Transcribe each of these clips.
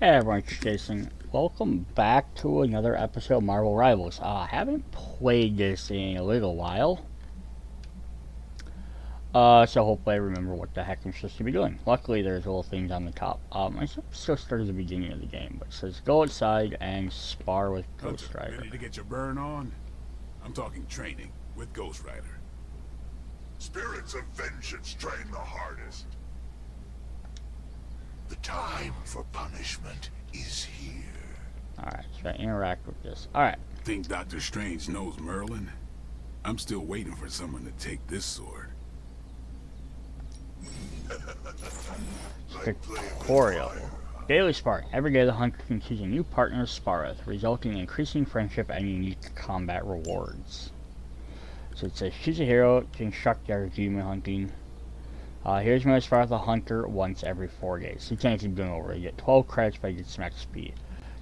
Hey everyone, it's Jason. Welcome back to another episode of Marvel Rivals. I haven't played this in a little while. So hopefully I remember what the heck I'm supposed to be doing. Luckily there's little things on the top. I still start at the beginning of the game, but it says go outside and spar with Hunter, Ghost Rider. ready to get your burn on? I'm talking training with Ghost Rider. Spirits of vengeance train the hardest. The time for punishment is here. Alright, so I interact with this. Alright. Think Doctor Strange knows Merlin? I'm still waiting for someone to take this sword. Tutorial. Daily Sparring. Every day the hunter can choose a new partner to spar with, resulting in increasing friendship and unique combat rewards. So it says choose a hero to instruct your demon hunting. Here's when I spar with a hunter once every 4 days. So you can't keep doing it over. You get 12 credits, but you get some XP.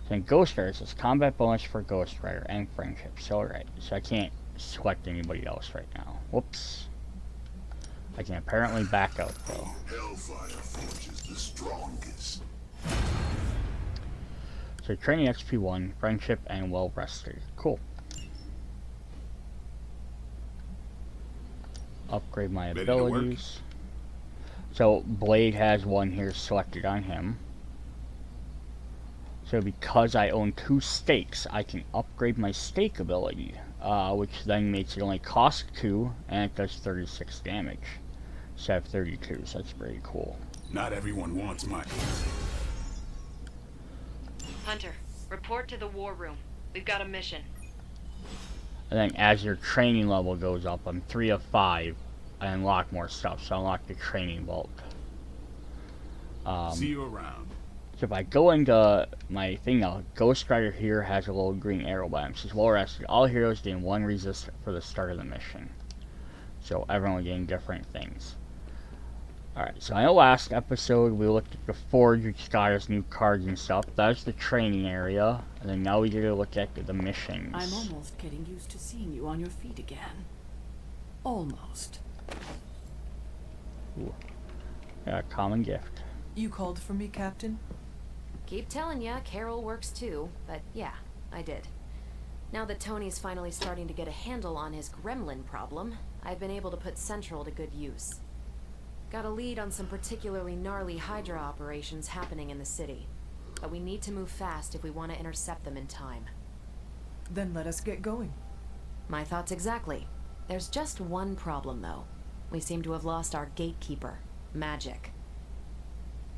Then Ghost Rider says combat bonus for Ghost Rider and friendship. So alright, so I can't select anybody else right now. Whoops. I can apparently back out though. Hellfire forges the strongest. So training XP 1, friendship, and well rested. Cool. Upgrade my Ready to work? abilities. So Blade has one here selected on him. So because I own 2 stakes, I can upgrade my stake ability, which then makes it only cost 2, and it does 36 damage. So I have 32, so that's pretty cool. Not everyone wants my... Hunter, report to the war room. We've got a mission. And then as your training level goes up, I'm 3 of 5, I unlock more stuff, so I unlock the training vault. See you around. So if I go into my thing now, Ghost Rider here has a little green arrow by him. It says, well rested. All heroes gain 1 resist for the start of the mission. So everyone getting different things. Alright, so in the last episode we looked at the Forge, which got us new cards and stuff. That's the training area. And then now we get to look at the missions. I'm almost getting used to seeing you on your feet again. Almost. Ooh. Yeah, common gift. You called for me, Captain? Keep telling ya, Carol works too, but yeah, I did. Now that Tony's finally starting to get a handle on his gremlin problem, I've been able to put Central to good use. Got a lead on some particularly gnarly Hydra operations happening in the city, but we need to move fast if we want to intercept them in time. Then let us get going. My thoughts exactly. There's just one problem though. We seem to have lost our gatekeeper, Magic.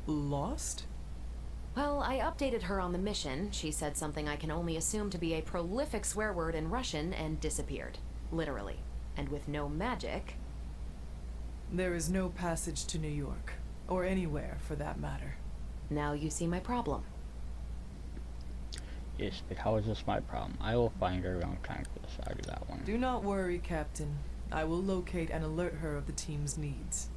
Lost? Well, I updated her on the mission. She said something I can only assume to be a prolific swear word in Russian and disappeared. Literally. And with no magic... There is no passage to New York. Or anywhere, for that matter. Now you see my problem. Yes, but how is this my problem? I will find her around time for this. I'll do that one. Do not worry, Captain. I will locate and alert her of the team's needs.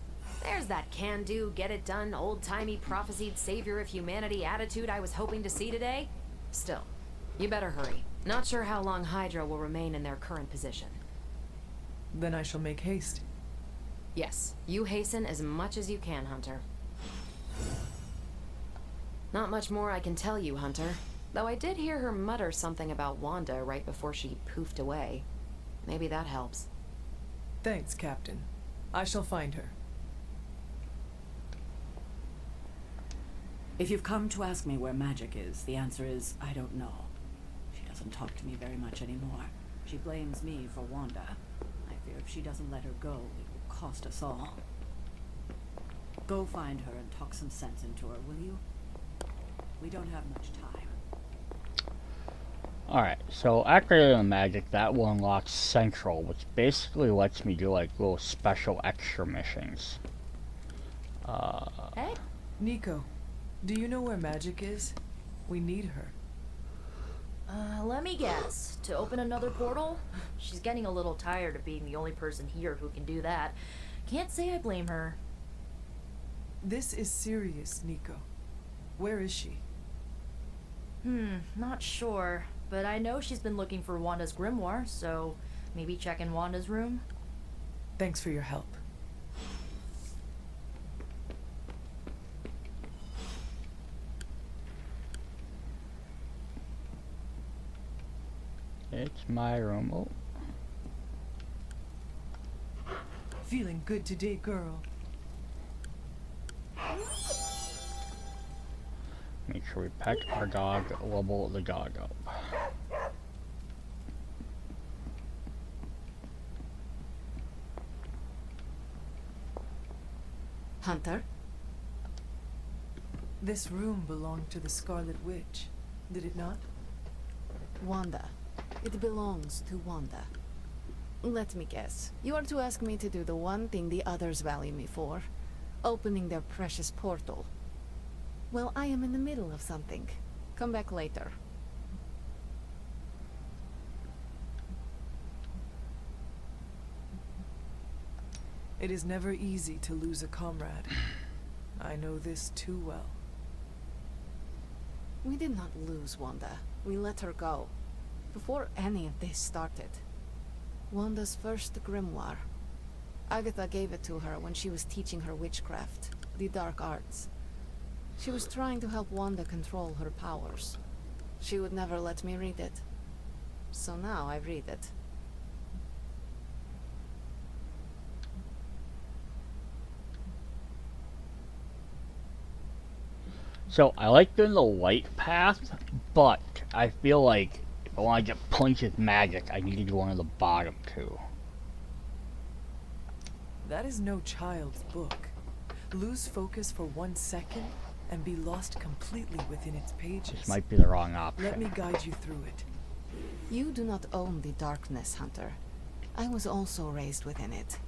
There's that can-do, get-it-done, old-timey prophesied savior of humanity attitude I was hoping to see today. Still, you better hurry. Not sure how long Hydra will remain in their current position. Then I shall make haste. Yes, you hasten as much as you can, Hunter. Not much more I can tell you, Hunter. Though I did hear her mutter something about Wanda right before she poofed away. Maybe that helps. Thanks, Captain. I shall find her. If you've come to ask me where Magic is, the answer is, I don't know. She doesn't talk to me very much anymore. She blames me for Wanda. I fear if she doesn't let her go, it will cost us all. Go find her and talk some sense into her, will you? We don't have much time. Alright, so after the magic, that will unlock Central, which basically lets me do like little special extra missions. Hey? Nico, do you know where Magic is? We need her. Let me guess. To open another portal? She's getting a little tired of being the only person here who can do that. Can't say I blame her. This is serious, Nico. Where is she? Not sure. But I know she's been looking for Wanda's grimoire, so maybe check in Wanda's room? Thanks for your help. It's my room. Oh, Feeling good today, girl. make sure we pet our dog, level the dog up. Hunter? This room belonged to the Scarlet Witch, did it not? Wanda. It belongs to Wanda. Let me guess. You are to ask me to do the one thing the others value me for. Opening their precious portal. Well, I am in the middle of something. Come back later. It is never easy to lose a comrade. I know this too well. We did not lose Wanda. We let her go. Before any of this started. Wanda's first grimoire. Agatha gave it to her when she was teaching her witchcraft, the dark arts. She was trying to help Wanda control her powers. She would never let me read it. So now I read it. So I like doing the light path, but I feel like if I want to get punched with magic, I need to do one of the bottom two. That is no child's book. Lose focus for 1 second and be lost completely within its pages. This might be the wrong option. Let me guide you through it. You do not own the darkness, Hunter. I was also raised within it.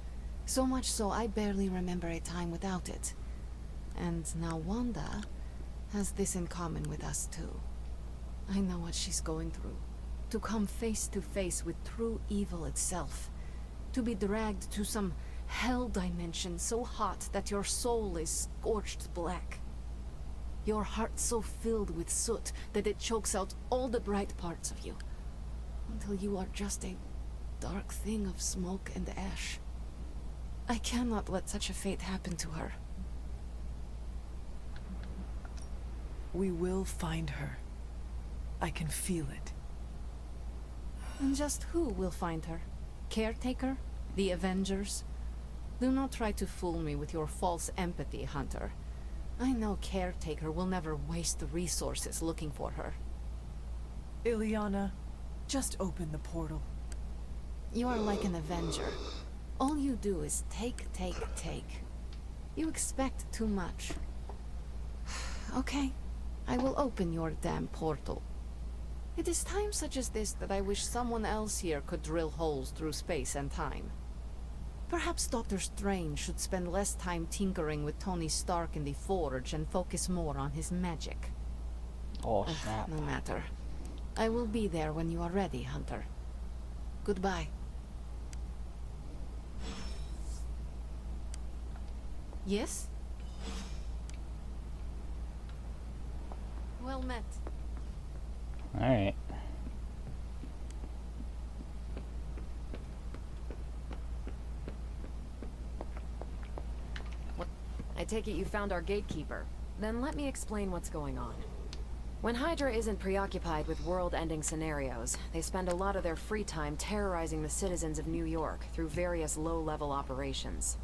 So much so I barely remember a time without it. And now Wanda has this in common with us too. I know what she's going through. To come face to face with true evil itself. To be dragged to some hell dimension so hot that your soul is scorched black. Your heart so filled with soot that it chokes out all the bright parts of you. Until you are just a dark thing of smoke and ash. I cannot let such a fate happen to her. We will find her. I can feel it. And just who will find her? Caretaker? The Avengers? Do not try to fool me with your false empathy, Hunter. I know Caretaker will never waste the resources looking for her. Ileana, just open the portal. You are like an Avenger. All you do is take. You expect too much. Okay, I will open your damn portal. It is times such as this that I wish someone else here could drill holes through space and time. Perhaps Doctor Strange should spend less time tinkering with Tony Stark in the Forge and focus more on his magic. Oh, snap. No matter. I will be there when you are ready, Hunter. Goodbye. Yes? Well met. Alright. I take it you found our gatekeeper. Then let me explain what's going on. When Hydra isn't preoccupied with world-ending scenarios, they spend a lot of their free time terrorizing the citizens of New York through various low-level operations.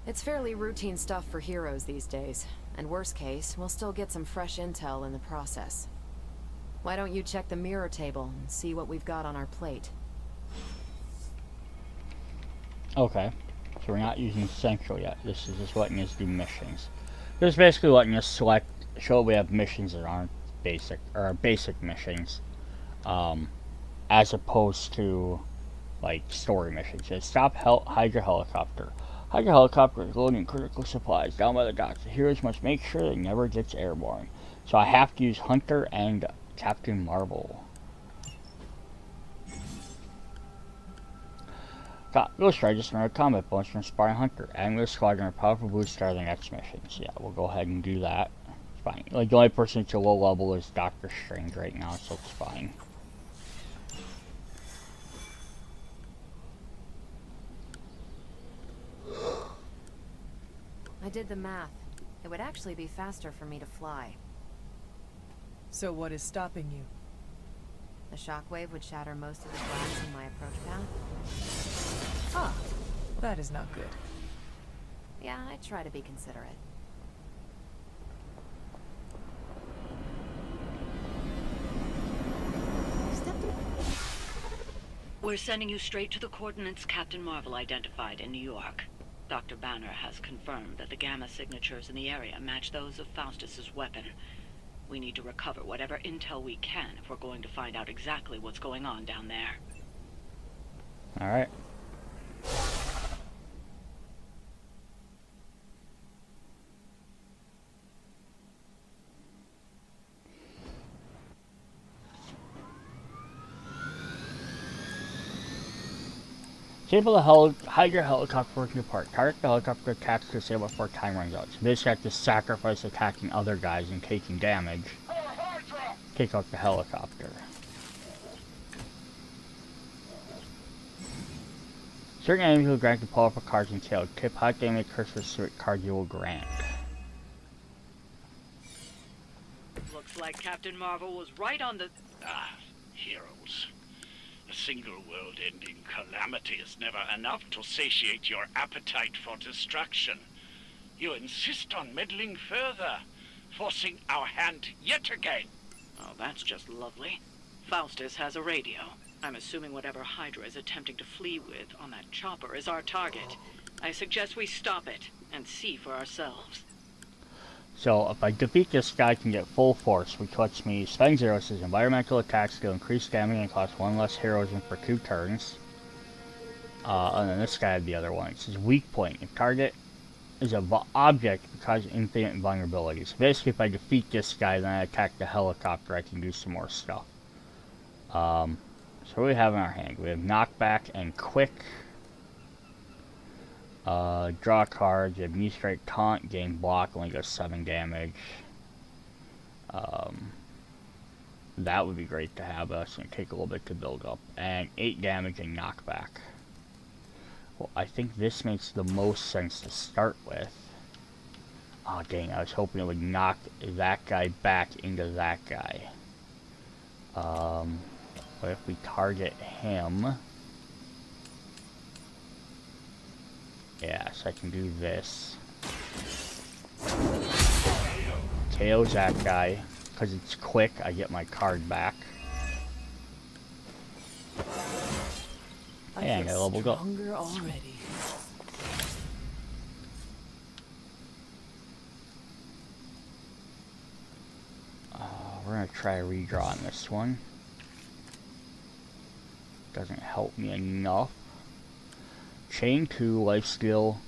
It's fairly routine stuff for heroes these days, and worst case, we'll still get some fresh intel in the process. Why don't you check the mirror table and see what we've got on our plate? Okay. So we're not using Central yet. This is just letting us do missions. This is basically letting us select, show we have missions that aren't basic, or basic missions. As opposed to, like, story missions. It says, stop Hydra helicopter. Hydra helicopter is loading critical supplies down by the docks. The heroes must make sure it never gets airborne. So I have to use Hunter and Captain Marvel. Ghost Rider just another combat bonus from Sparring Hunter. Adding to the squadron a powerful boost to the next missions. Yeah, we'll go ahead and do that. It's fine. Like, the only person that's a low level is Doctor Strange right now, so it's fine. I did the math. It would actually be faster for me to fly. So what is stopping you? The shockwave would shatter most of the glass in my approach path. Ah, that is not good. Yeah, I try to be considerate. We're sending you straight to the coordinates Captain Marvel identified in New York. Dr. Banner has confirmed that the gamma signatures in the area match those of Faustus's weapon. We need to recover whatever intel we can if we're going to find out exactly what's going on down there. Alright. Disable the Hydra helicopter working apart. Target the helicopter attacks to disable before time runs out. So basically I have to sacrifice attacking other guys and taking damage. Take out the helicopter. Certain enemies will grant the powerful cards and tail. Tip hot damage curse for certain cards you will grant. Looks like Captain Marvel was right on the... Heroes. A single world-ending calamity is never enough to satiate your appetite for destruction. You insist on meddling further, forcing our hand yet again. Oh, that's just lovely. Faustus has a radio. I'm assuming whatever Hydra is attempting to flee with on that chopper is our target. I suggest we stop it and see for ourselves. So, if I defeat this guy, I can get full force, which lets me spend 0, says environmental attacks deal increased damage and cost 1 less heroism for 2 turns. And then this guy had the other one. It says weak point. If target is an object, it causes infinite vulnerabilities. So basically, if I defeat this guy, then I attack the helicopter, I can do some more stuff. So what do we have in our hand? We have knockback and quick. Draw cards, you have knee strike, taunt, gain block, only does 7 damage. That would be great to have, but that's going to take a little bit to build up. And 8 damage and knockback. Well, I think this makes the most sense to start with. Oh dang, I was hoping it would knock that guy back into that guy. What if we target him? Yeah, so I can do this. KO's that guy. Because it's quick, I get my card back. And I leveled up. Stronger already. We're gonna try a redraw on this one. Doesn't help me enough. Chain 2, life skill,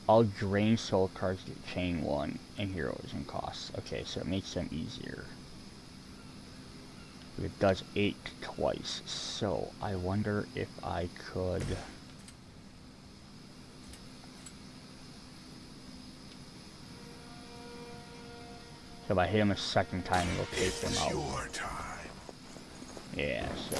all drain soul cards get chain 1, and heroes and costs. Okay, so it makes them easier. It does 8 twice, so I wonder if I could... So if I hit him a second time, it'll take him out. Your time. Yeah, so...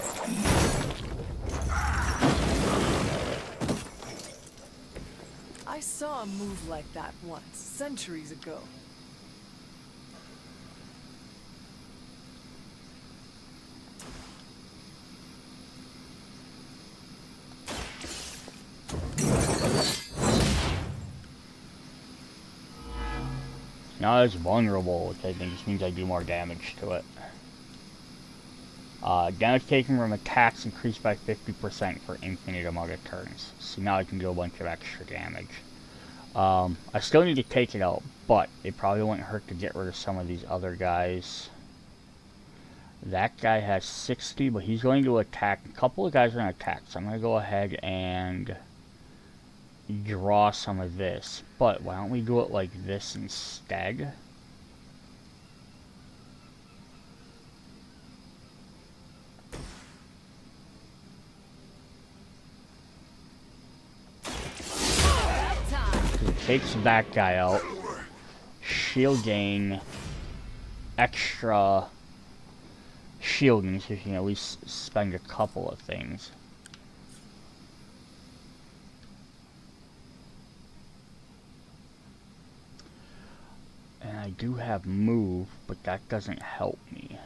I saw a move like that once, centuries ago. Now it's vulnerable, which I think just means I do more damage to it. Damage taken from attacks increased by 50% for infinite amount of turns. So now I can do a bunch of extra damage. I still need to take it out, but it probably wouldn't hurt to get rid of some of these other guys. That guy has 60, but he's going to attack. A couple of guys are going to attack, so I'm going to go ahead and draw some of this. But why don't we do it like this instead? It takes that guy out. Shield gain extra shielding, so you can at least spend a couple of things. And I do have move, but that doesn't help me.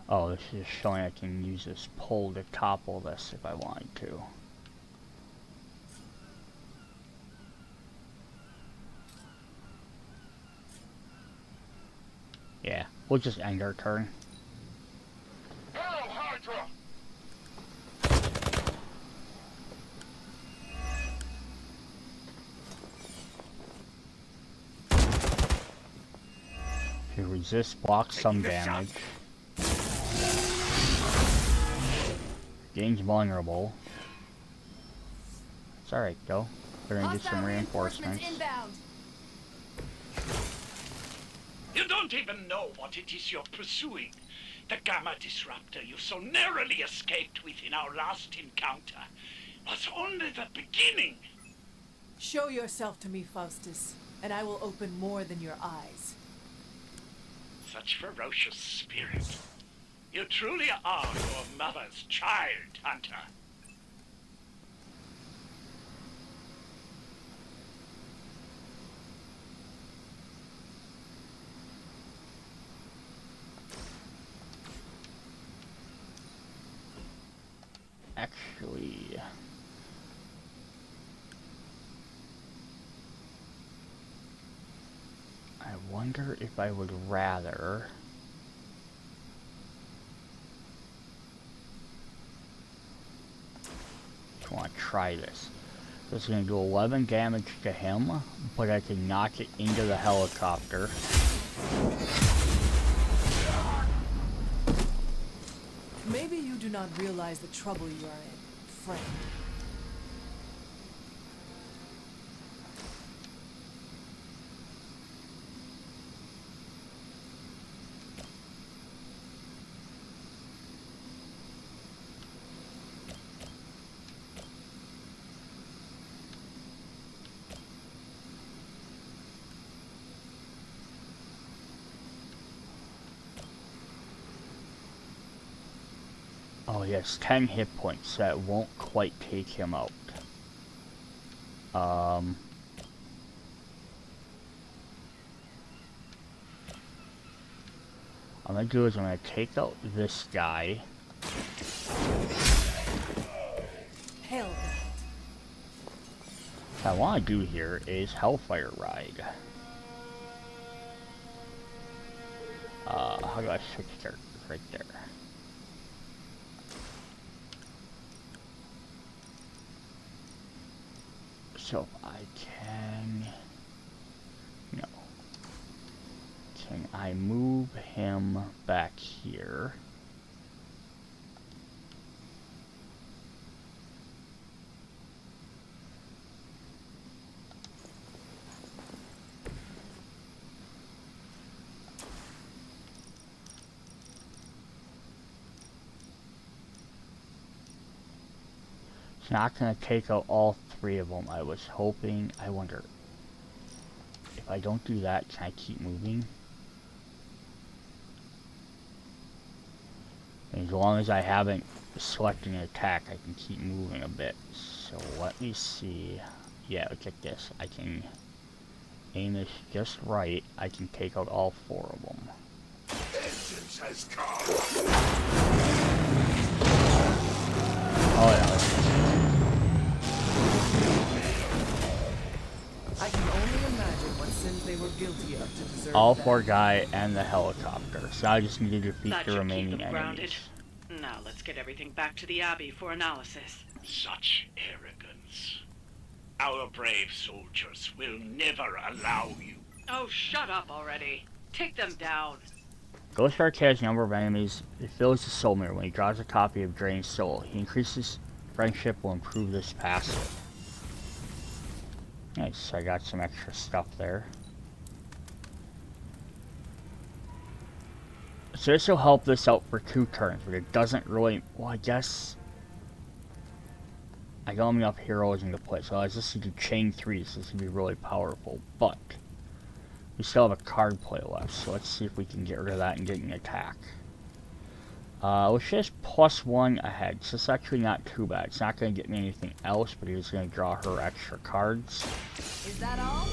Oh, this is showing I can use this pole to topple this if I wanted to. Yeah, we'll just end our turn. Hail Hydra! If you resist, block some damage. Gains vulnerable. It's alright though. We're gonna get some reinforcements. Inbound. You don't even know what it is you're pursuing. The Gamma Disruptor you so narrowly escaped with in our last encounter was only the beginning. Show yourself to me, Faustus, and I will open more than your eyes. Such ferocious spirit. You truly are your mother's child, Hunter. Actually, I wonder if I would rather I want to try this. So it's going to do 11 damage to him, but I can knock it into the helicopter. Maybe you do not realize the trouble you are in, friend. Oh yes, 10 hit points. That won't quite take him out. What I'm gonna do is I'm gonna take out this guy. Hail that. What I want to do here is Hellfire Ride. How do I switch characters? Right there. So if I can... No. Can I move him back here? It's not going to take out all three of them. I was hoping. I wonder if I don't do that, can I keep moving? As long as I haven't selected an attack, I can keep moving a bit. So let me see. Yeah, look at this. I can aim this just right. I can take out all four of them. Vengeance has come. Oh yeah. I can only imagine what sins they were guilty of to deserve All that. four guy and the helicopter. So I just need to defeat That the should remaining keep them grounded. enemies. Now let's get everything back to the Abbey for analysis. Such arrogance. Our brave soldiers will never allow you. Oh, shut up already. Take them down. Ghost Shark has a number of enemies. It fills the soul mirror. When he draws a copy of Drained Soul, he increases friendship will improve this passive. Nice, I got some extra stuff there. So this will help this out for 2 turns, but it doesn't really... Well, I guess... I got enough heroes into play, so I just need to chain 3, so this would be really powerful. But, we still have a card play left, so let's see if we can get rid of that and get an attack. Which is +1 ahead, so it's actually not too bad. It's not going to get me anything else, but he's going to draw her extra cards. Is that all?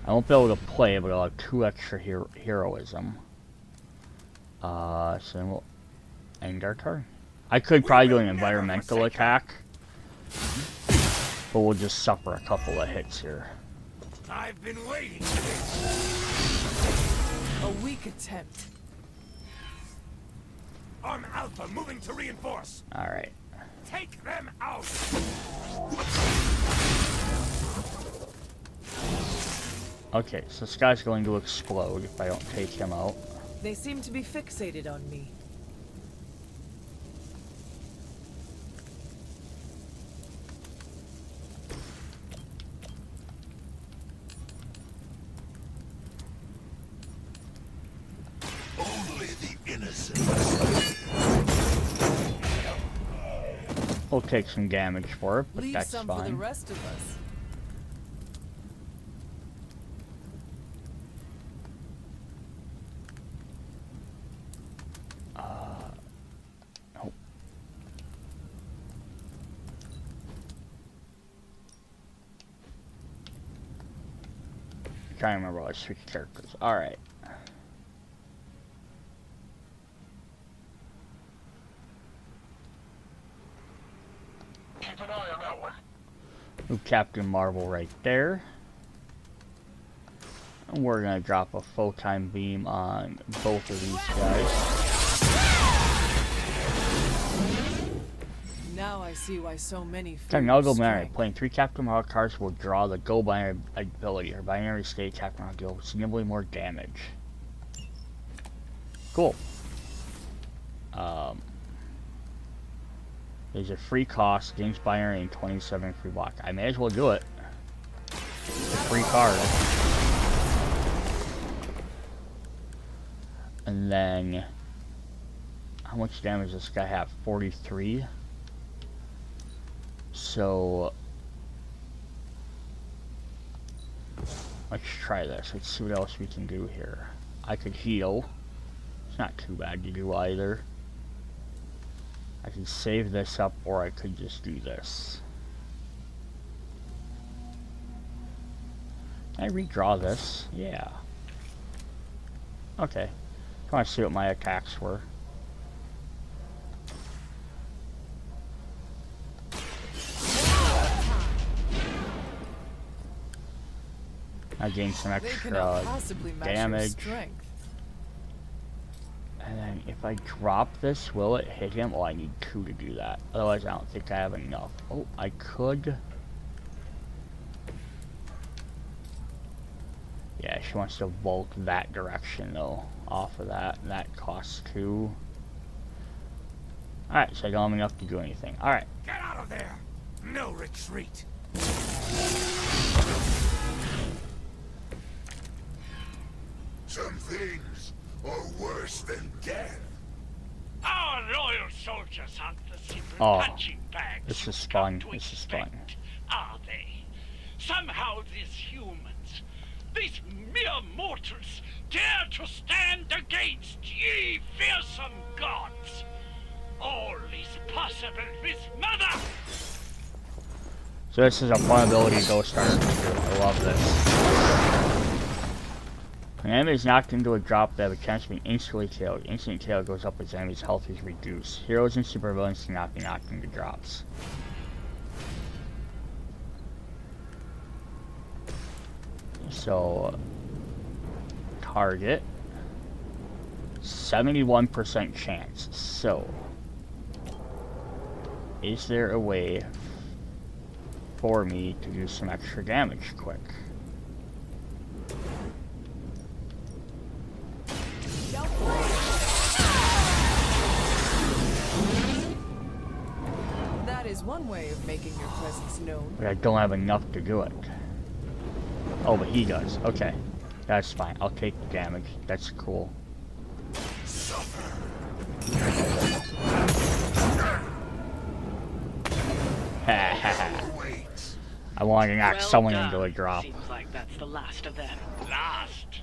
I won't be able to play, but I'll have 2 extra heroism. So then we'll end our turn. I could probably do an environmental attack, but we'll just suffer a couple of hits here. I've been waiting for this. A weak attempt. Arm Alpha moving to reinforce. Alright. Take them out. Okay, so this guy's going to explode if I don't take him out. They seem to be fixated on me. Only the innocent. We'll take some damage for it, but Leave that's some for the fine. rest of us. Oh. Trying to remember what I switched characters. Alright. Keep an eye on that one. Move Captain Marvel right there. And we're gonna drop a photon beam on both of these guys. Now I see why so many Okay, now go fear binary. strength. Playing 3 Captain Marvel cards will draw the Go Binary ability. Or binary state Captain Marvel deal significantly more damage. Cool. There's a free cost, games binary, and 27 free block. I may as well do it. It's a free card. And then, how much damage does this guy have? 43. So, let's try this. Let's see what else we can do here. I could heal. It's not too bad to do either. I can save this up, or I could just do this. Can I redraw this? Yeah. Okay. I want to see what my attacks were. I gained some They cannot extra possibly match your damage. strength. And then if I drop this, will it hit him? Oh, I need 2 to do that. Otherwise, I don't think I have enough. Oh, I could. Yeah, she wants to vault that direction, though, off of that. And that costs 2. Alright, so I don't have enough to do anything. Alright. Get out of there. No retreat. Some things are worse than death. Our loyal soldiers aren't the simple Oh, punching bags this you've is come fun. to This is fun. expect, are they? Somehow these humans, these mere mortals, dare to stand against ye fearsome gods. All is possible with Mother! So this is a fun ability to go start. I love this. When an enemy is knocked into a drop, they have a chance of being instantly killed. Instant kill goes up as the enemy's health is reduced. Heroes and supervillains cannot be knocked into drops. So, target. 71% chance. So, is there a way for me to do some extra damage quick? That is one way of making your presence known. But I don't have enough to do it. Oh, but he does. Okay. That's fine. I'll take the damage. That's cool. Ha ha ha. I wanted to knock someone into a drop. Seems like that's the last of them. Last?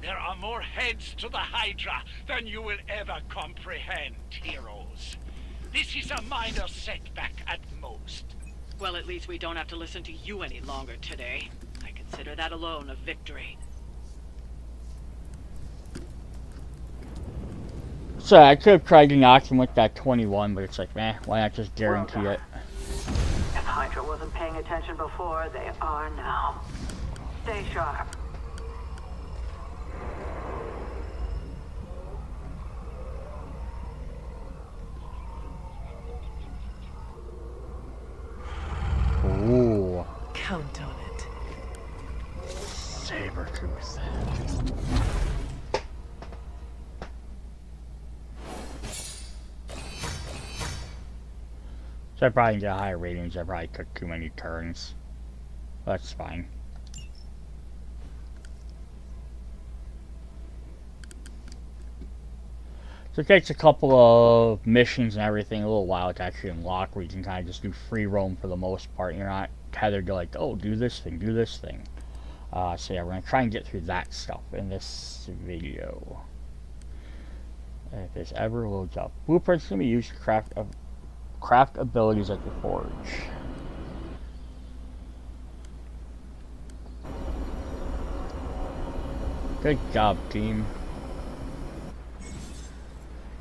There are more heads to the Hydra than you will ever comprehend, heroes. This is a minor setback at most. Well, at least we don't have to listen to you any longer today. Consider that alone a victory. So I could have tried to knock him with that 21, but it's like, meh, why not just guarantee it? If Hydra wasn't paying attention before, they are now. Stay sharp. Ooh. Count on it. Sabretooth. So I probably can get higher ratings. I probably took too many turns. That's fine. So it takes a couple of missions and everything, a little while to actually unlock, where you can kind of just do free roam for the most part. You're not tethered to like, oh, do this thing, do this thing. So yeah, we're going to try and get through that stuff in this video. If this ever loads up. Blueprints can be used to craft abilities at the forge. Good job, team.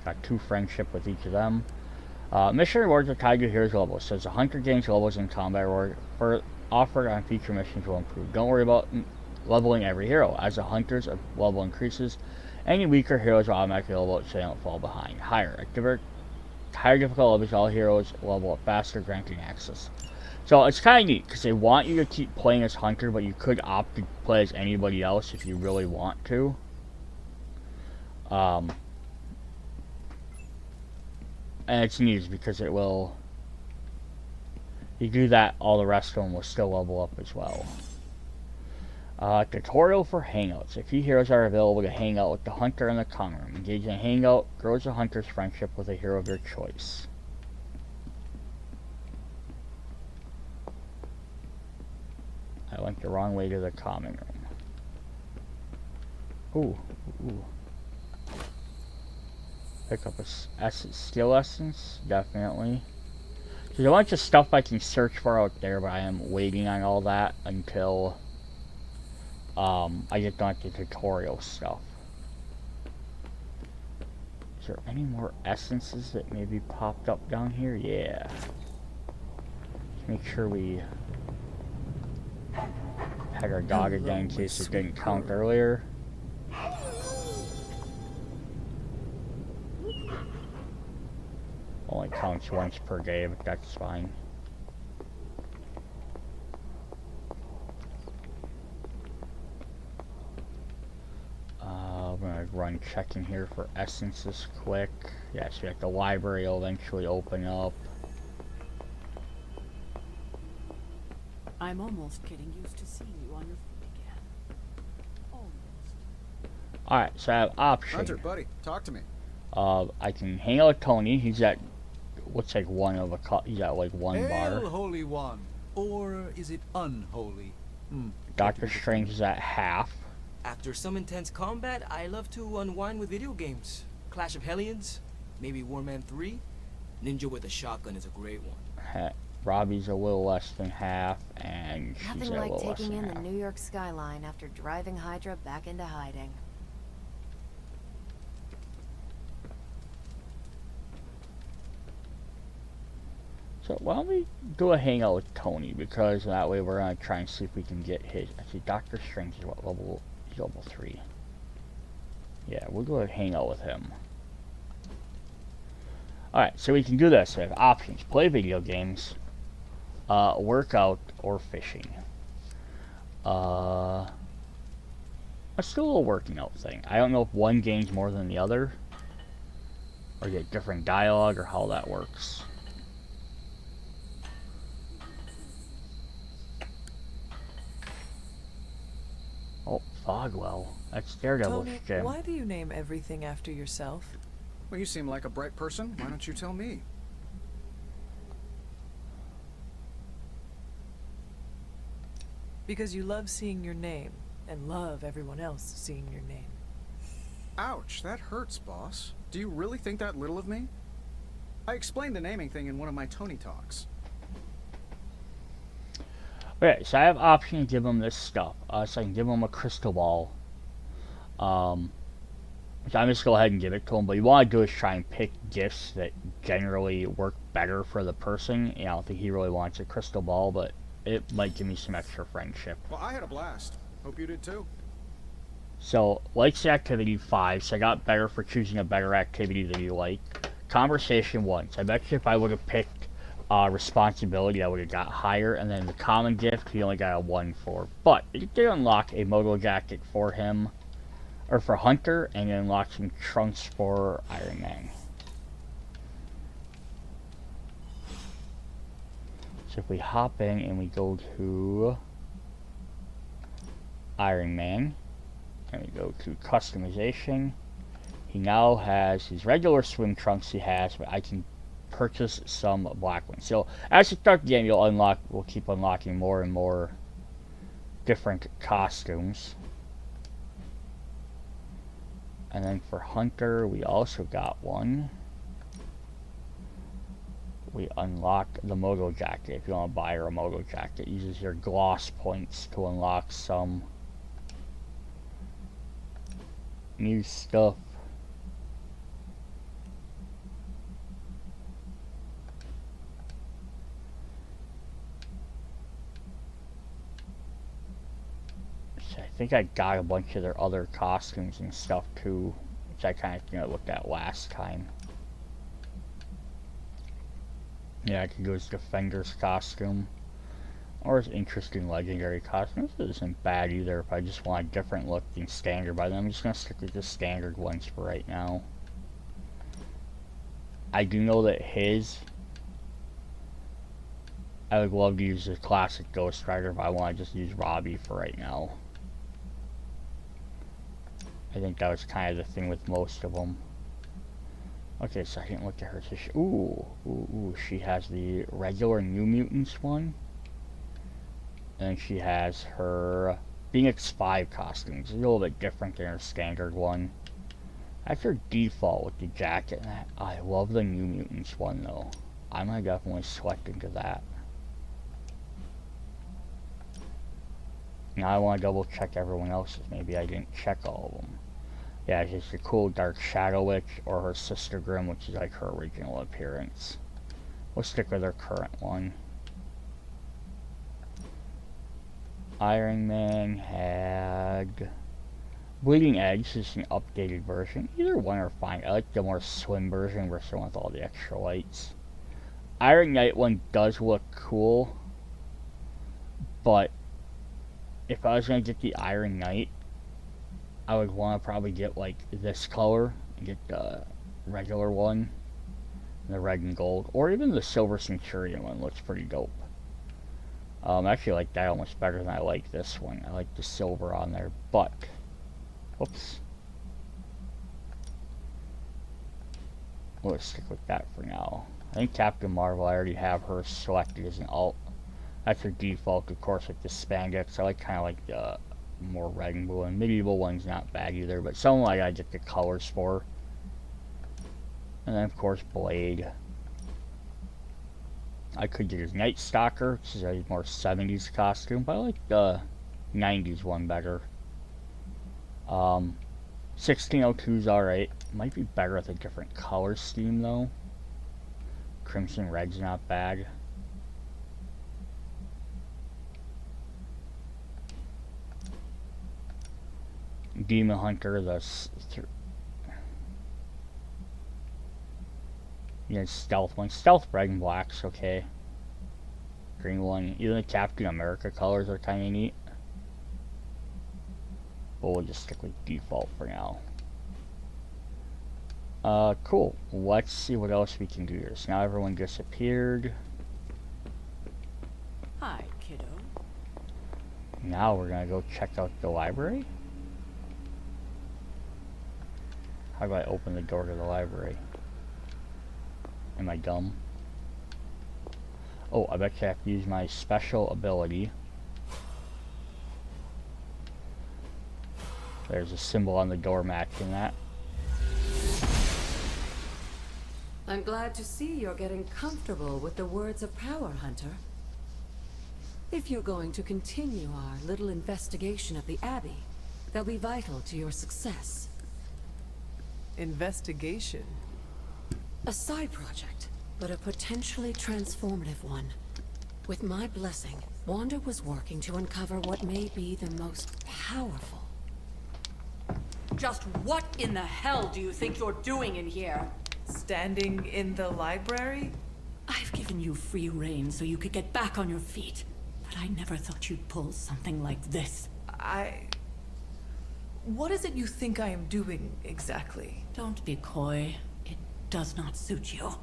Got 2 friendship with each of them. Mission rewards are tied to heroes' levels. Says the hunter gains levels in combat reward for offered on future missions will improve. Don't worry about leveling every hero. As the hunter's level increases, any weaker heroes will automatically level up so they don't fall behind. Higher difficult levels, all heroes level up faster, granting access. So it's kind of neat because they want you to keep playing as hunter, but you could opt to play as anybody else if you really want to. And it's neat because it will, you do that, all the rest of them will still level up as well. Tutorial for hangouts. A few heroes are available to hang out with the hunter in the common room. Engage in a hangout grows the hunter's friendship with a hero of your choice. I went the wrong way to the common room. Ooh. Pick up a steel essence, definitely. There's a bunch of stuff I can search for out there, but I am waiting on all that until I get done with the tutorial stuff. Is there any more essences that maybe popped up down here? Yeah. Let's make sure we had our dog again in case it didn't count earlier. Only counts once per day, but that's fine. I'm gonna run checking here for essences quick. Yeah, so the library will eventually open up. I'm almost getting used to seeing you on your feet again. Almost. Alright, so I have option. Hunter, buddy, talk to me. I can hang out with Tony. He's at, looks like one of a he's at like one bar. Holy One. Or is it unholy? Doctor Strange is at half. After some intense combat, I love to unwind with video games. Clash of Hellions, maybe Warman 3. Ninja with a shotgun is a great one. Robbie's a little less than half, and she's Nothing a like little less taking than in half. the New York skyline after driving Hydra back into hiding. So why don't we do a hangout with Tony, because that way we're gonna try and see if we can get his. Actually, Doctor Strange is what level? He's level 3. Yeah, we'll go and hang out with him. Alright, so we can do this. We have options: play video games, workout, or fishing. Let's do a little working out thing. I don't know if one gains more than the other, or get different dialogue, or how that works. Oh, Fogwell. That's Daredevil's Tony, gem. why do you name everything after yourself? Well, you seem like a bright person. Why don't you tell me? Because you love seeing your name, and love everyone else seeing your name. Ouch, that hurts, boss. Do you really think that little of me? I explained the naming thing in one of my Tony talks. Okay, so I have option to give him this stuff. So I can give him a crystal ball. So I'm just go ahead and give it to him. But you want to do is try and pick gifts that generally work better for the person. You know, I don't think he really wants a crystal ball, but it might give me some extra friendship. Well, I had a blast. Hope you did too. So, likes activity 5, so I got better for choosing a better activity than you like. Conversation 1, so I bet you if I would have picked responsibility, I would have got higher. And then the common gift, he only got a 1 for. But it did unlock a moto jacket for him, or for Hunter, and it unlocked some trunks for Iron Man. So if we hop in and we go to Iron Man, and we go to customization, he now has his regular swim trunks he has, but I can purchase some black ones. So as you start the game, we'll keep unlocking more and more different costumes. And then for Hunter, we also got one. We unlock the moto jacket. If you want to buy her a moto jacket, uses your gloss points to unlock some new stuff. So I think I got a bunch of their other costumes and stuff too, which I kind of looked at last time. Yeah, I could go as Defender's costume, or his interesting legendary costume. This isn't bad either if I just want a different look than standard, but I'm just going to stick with the standard ones for right now. I do know that I would love to use the classic Ghost Rider, but I want to just use Robbie for right now. I think that was kind of the thing with most of them. Okay, so I didn't look at her. So she has the regular New Mutants one. And she has her Phoenix 5 costume. It's a little bit different than her standard one. That's her default with the jacket and that. I love the New Mutants one though. I'm gonna definitely select into that. Now I want to double check everyone else's. Maybe I didn't check all of them. Yeah, it's just a cool Dark Shadow Witch, or her Sister Grimm, which is like her original appearance. We'll stick with her current one. Iron Man had Bleeding Edge, is an updated version. Either one are fine. I like the more slim version versus the one with all the extra lights. Iron Knight one does look cool, but if I was going to get the Iron Knight, I would want to probably get like this color and get the regular one, the red and gold, or even the Silver Centurion one looks pretty dope. I actually like that almost better than I like this one. I like the silver on there, but oops, we'll stick with that for now. I think Captain Marvel, I already have her selected as an alt. That's her default, of course, with the spandex. I like kind of like the more red and blue, and medieval one's not bad either, but some like I get the colors for. And then of course Blade. I could get his Night Stalker, which is a more 70s costume, but I like the 90s one better. 1602's alright. Might be better with a different color scheme though. Crimson Red's not bad. Demon Hunter, stealth one. Stealth red and black's okay. Green one. Even the Captain America colors are kind of neat. But we'll just stick with default for now. Cool. Let's see what else we can do here. So now everyone disappeared. Hi, kiddo. Now we're gonna go check out the library. How do I open the door to the library? Am I dumb? Oh, I bet you I have to use my special ability. There's a symbol on the door matching that. I'm glad to see you're getting comfortable with the words of power, Hunter. If you're going to continue our little investigation of the Abbey, they'll be vital to your success. Investigation? A side project, but a potentially transformative one. With my blessing, Wanda was working to uncover what may be the most powerful. Just what in the hell do you think you're doing in here? Standing in the library? I've given you free rein so you could get back on your feet. But I never thought you'd pull something like this. What is it you think I am doing, exactly? Don't be coy. It does not suit you.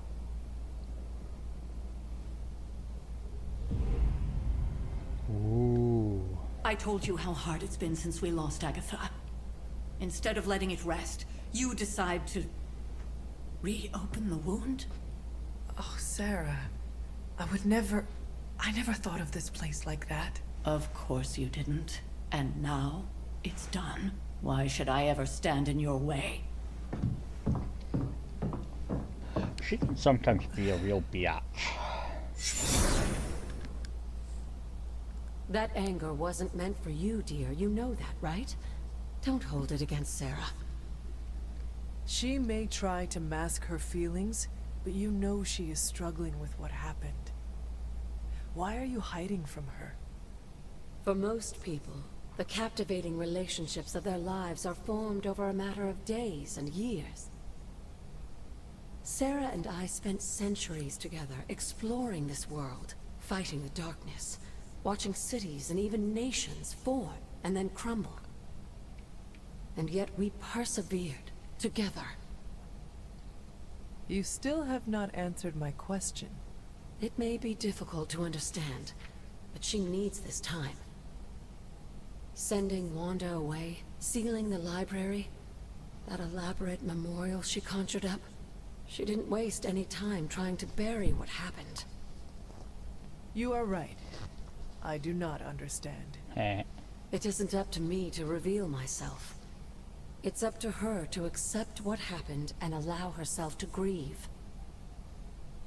Ooh. I told you how hard it's been since we lost Agatha. Instead of letting it rest, you decide to reopen the wound? Oh, Sarah. I never thought of this place like that. Of course you didn't. And now, it's done. Why should I ever stand in your way? She can sometimes be a real biatch. That anger wasn't meant for you, dear. You know that, right? Don't hold it against Sarah. She may try to mask her feelings, but you know she is struggling with what happened. Why are you hiding from her? For most people, the captivating relationships of their lives are formed over a matter of days and years. Sarah and I spent centuries together exploring this world, fighting the darkness, watching cities and even nations form and then crumble. And yet we persevered together. You still have not answered my question. It may be difficult to understand, but she needs this time. Sending Wanda away, sealing the library, that elaborate memorial she conjured up, she didn't waste any time trying to bury what happened. You are right. I do not understand. It isn't up to me to reveal myself. It's up to her to accept what happened and allow herself to grieve.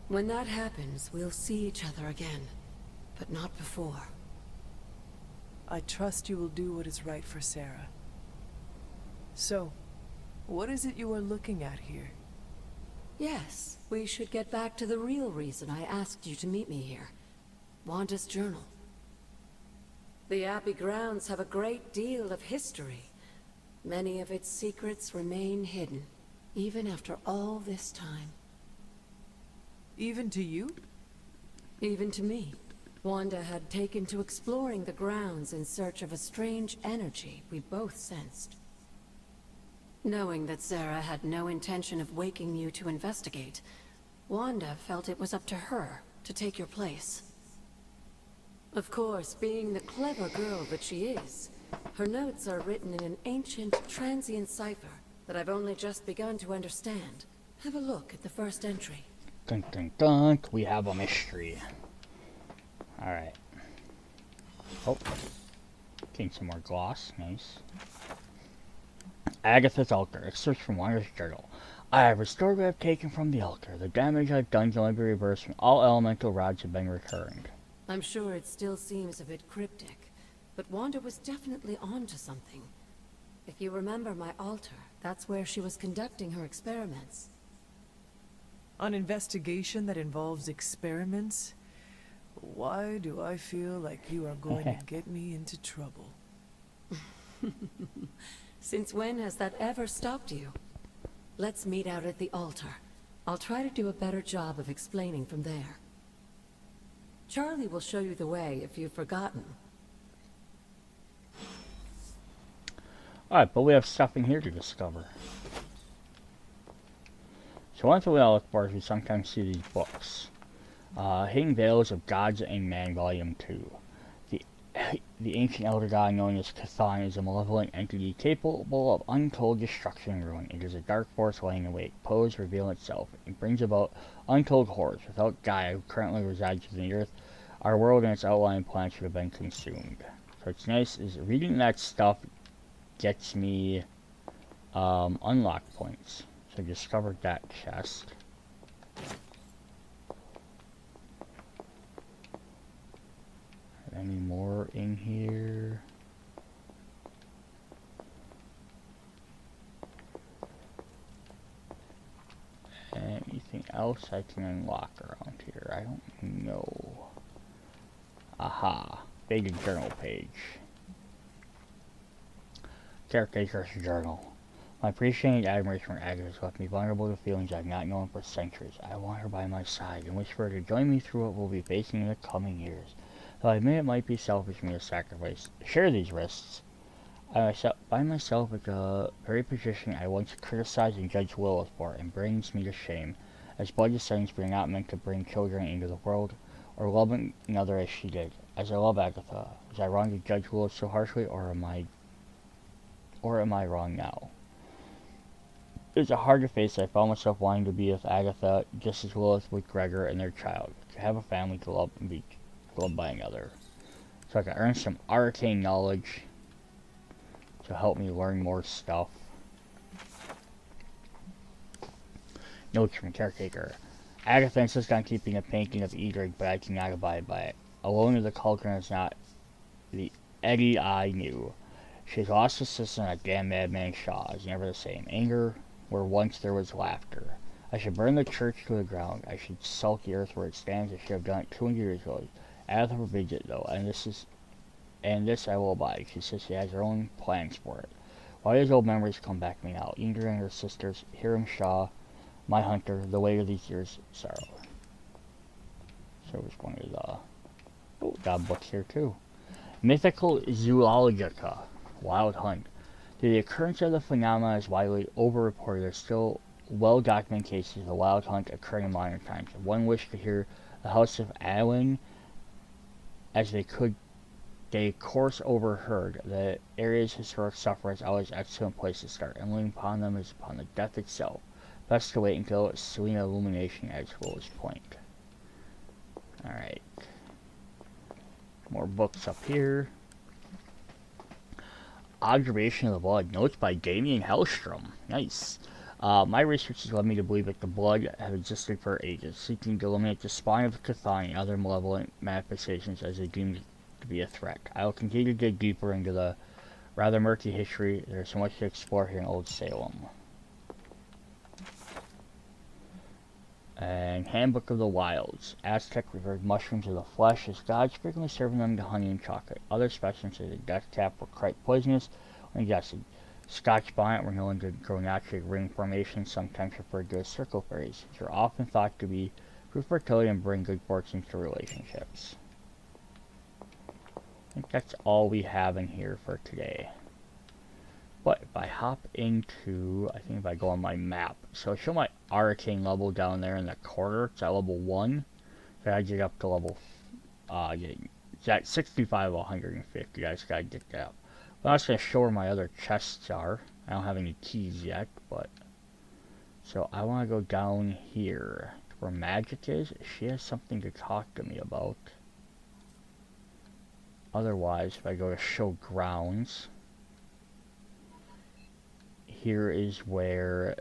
When that happens, we'll see each other again, but not before. I trust you will do what is right for Sarah. So, what is it you are looking at here? Yes, we should get back to the real reason I asked you to meet me here. Wanda's journal. The Abbey grounds have a great deal of history. Many of its secrets remain hidden, even after all this time. Even to you? Even to me. Wanda had taken to exploring the grounds in search of a strange energy we both sensed. Knowing that Sarah had no intention of waking you to investigate, Wanda felt it was up to her to take your place. Of course, being the clever girl that she is, her notes are written in an ancient, transient cipher that I've only just begun to understand. Have a look at the first entry. Dun dun dun, we have a mystery. Alright. Oh. Getting some more gloss, nice. Agatha's altar, excerpt from Wanda's journal. I have restored what I've taken from the altar. The damage I've done can only be reversed when all elemental rods have been recurring. I'm sure it still seems a bit cryptic, but Wanda was definitely onto something. If you remember my altar, that's where she was conducting her experiments. An investigation that involves experiments? Why do I feel like you are going to get me into trouble? Since when has that ever stopped you? Let's meet out at the altar. I'll try to do a better job of explaining from there. Charlie will show you the way if you've forgotten. Alright, but we have stuff in here to discover. So one thing we all look for is we sometimes see these books. Hidden Veils of Gods and Man, Volume 2. The ancient elder god known as Chthon is a malevolent entity capable of untold destruction and ruin. It is a dark force lying awake, posed to reveal itself. It brings about untold horrors. Without Gaia, who currently resides within the earth, our world and its outlying planets would have been consumed. So it's nice, is reading that stuff gets me unlock points. So I discovered that chest. any more in here? Anything else I can unlock around here? I don't know. Aha. Big journal page. Caretaker's journal. My appreciating admiration for Agnes left me vulnerable to feelings I've not known for centuries. I want her by my side and wish for her to join me through what we'll be facing in the coming years. Though I admit it might be selfish of me to share these risks. I find myself at the very position I once criticized and judged Lilith for, and brings me to shame. As blood descendants, we are not meant to bring children into the world, or love another as she did. As I love Agatha, was I wrong to judge Lilith so harshly, or am I wrong now? It was a hard to face. I found myself wanting to be with Agatha, just as Lilith with Gregor and their child, to have a family to love and be loved by another. So I can earn some arcane knowledge to help me learn more stuff. Notes from Caretaker. Agatha insists on keeping a painting of Edric, but I cannot abide by it. Alone in the cauldron is not the Eddie I knew. She has lost a sister and a damn madman Shaw is never the same. Anger where once there was laughter. I should burn the church to the ground. I should salt the earth where it stands. I should have done it 200 years ago. Agatha forbids it though, and this I will abide. She says she has her own plans for it. Why does old memories come back to me now? Edric and her sisters, Hiram Shaw, my hunter, the weight of these years' sorrow. So it was one of the... Oh, got a book here too. Mythical Zoologica. Wild Hunt. Though the occurrence of the phenomena is widely overreported, there are still well-documented cases of the wild hunt occurring in modern times. One wished to hear the House of Allen as they course overheard. The area's historic sufferers always an excellent place to start, and looking upon them is upon the death itself. Best to wait until its serene illumination at its lowest point. Alright. More books up here. Observation of the Blood. Notes by Damien Hellstrom. Nice. My research has led me to believe that the blood have existed for ages, seeking to eliminate the spawn of Cthulhu and other malevolent manifestations as they deemed to be a threat. I will continue to dig deeper into the rather murky history. There's so much to explore here in Old Salem. And Handbook of the Wilds. Aztec revered mushrooms of the flesh as gods, frequently serving them to honey and chocolate. Other specimens of the death cap were quite poisonous when ingested. Scotch bonnet were known to grow naturally ring formations, sometimes referred to as circle fairies, which are often thought to be proof fertility and bring good fortune to relationships. I think that's all we have in here for today. But if I hop into, I think if I go on my map, so I show my arcane level down there in the corner. It's at level 1. So I get up to level, it's at 65 of 150. You guys gotta get that up. But I'm just gonna show where my other chests are. I don't have any keys yet, but so I want to go down here to where Magic is. She has something to talk to me about. Otherwise, if I go to show grounds, here is where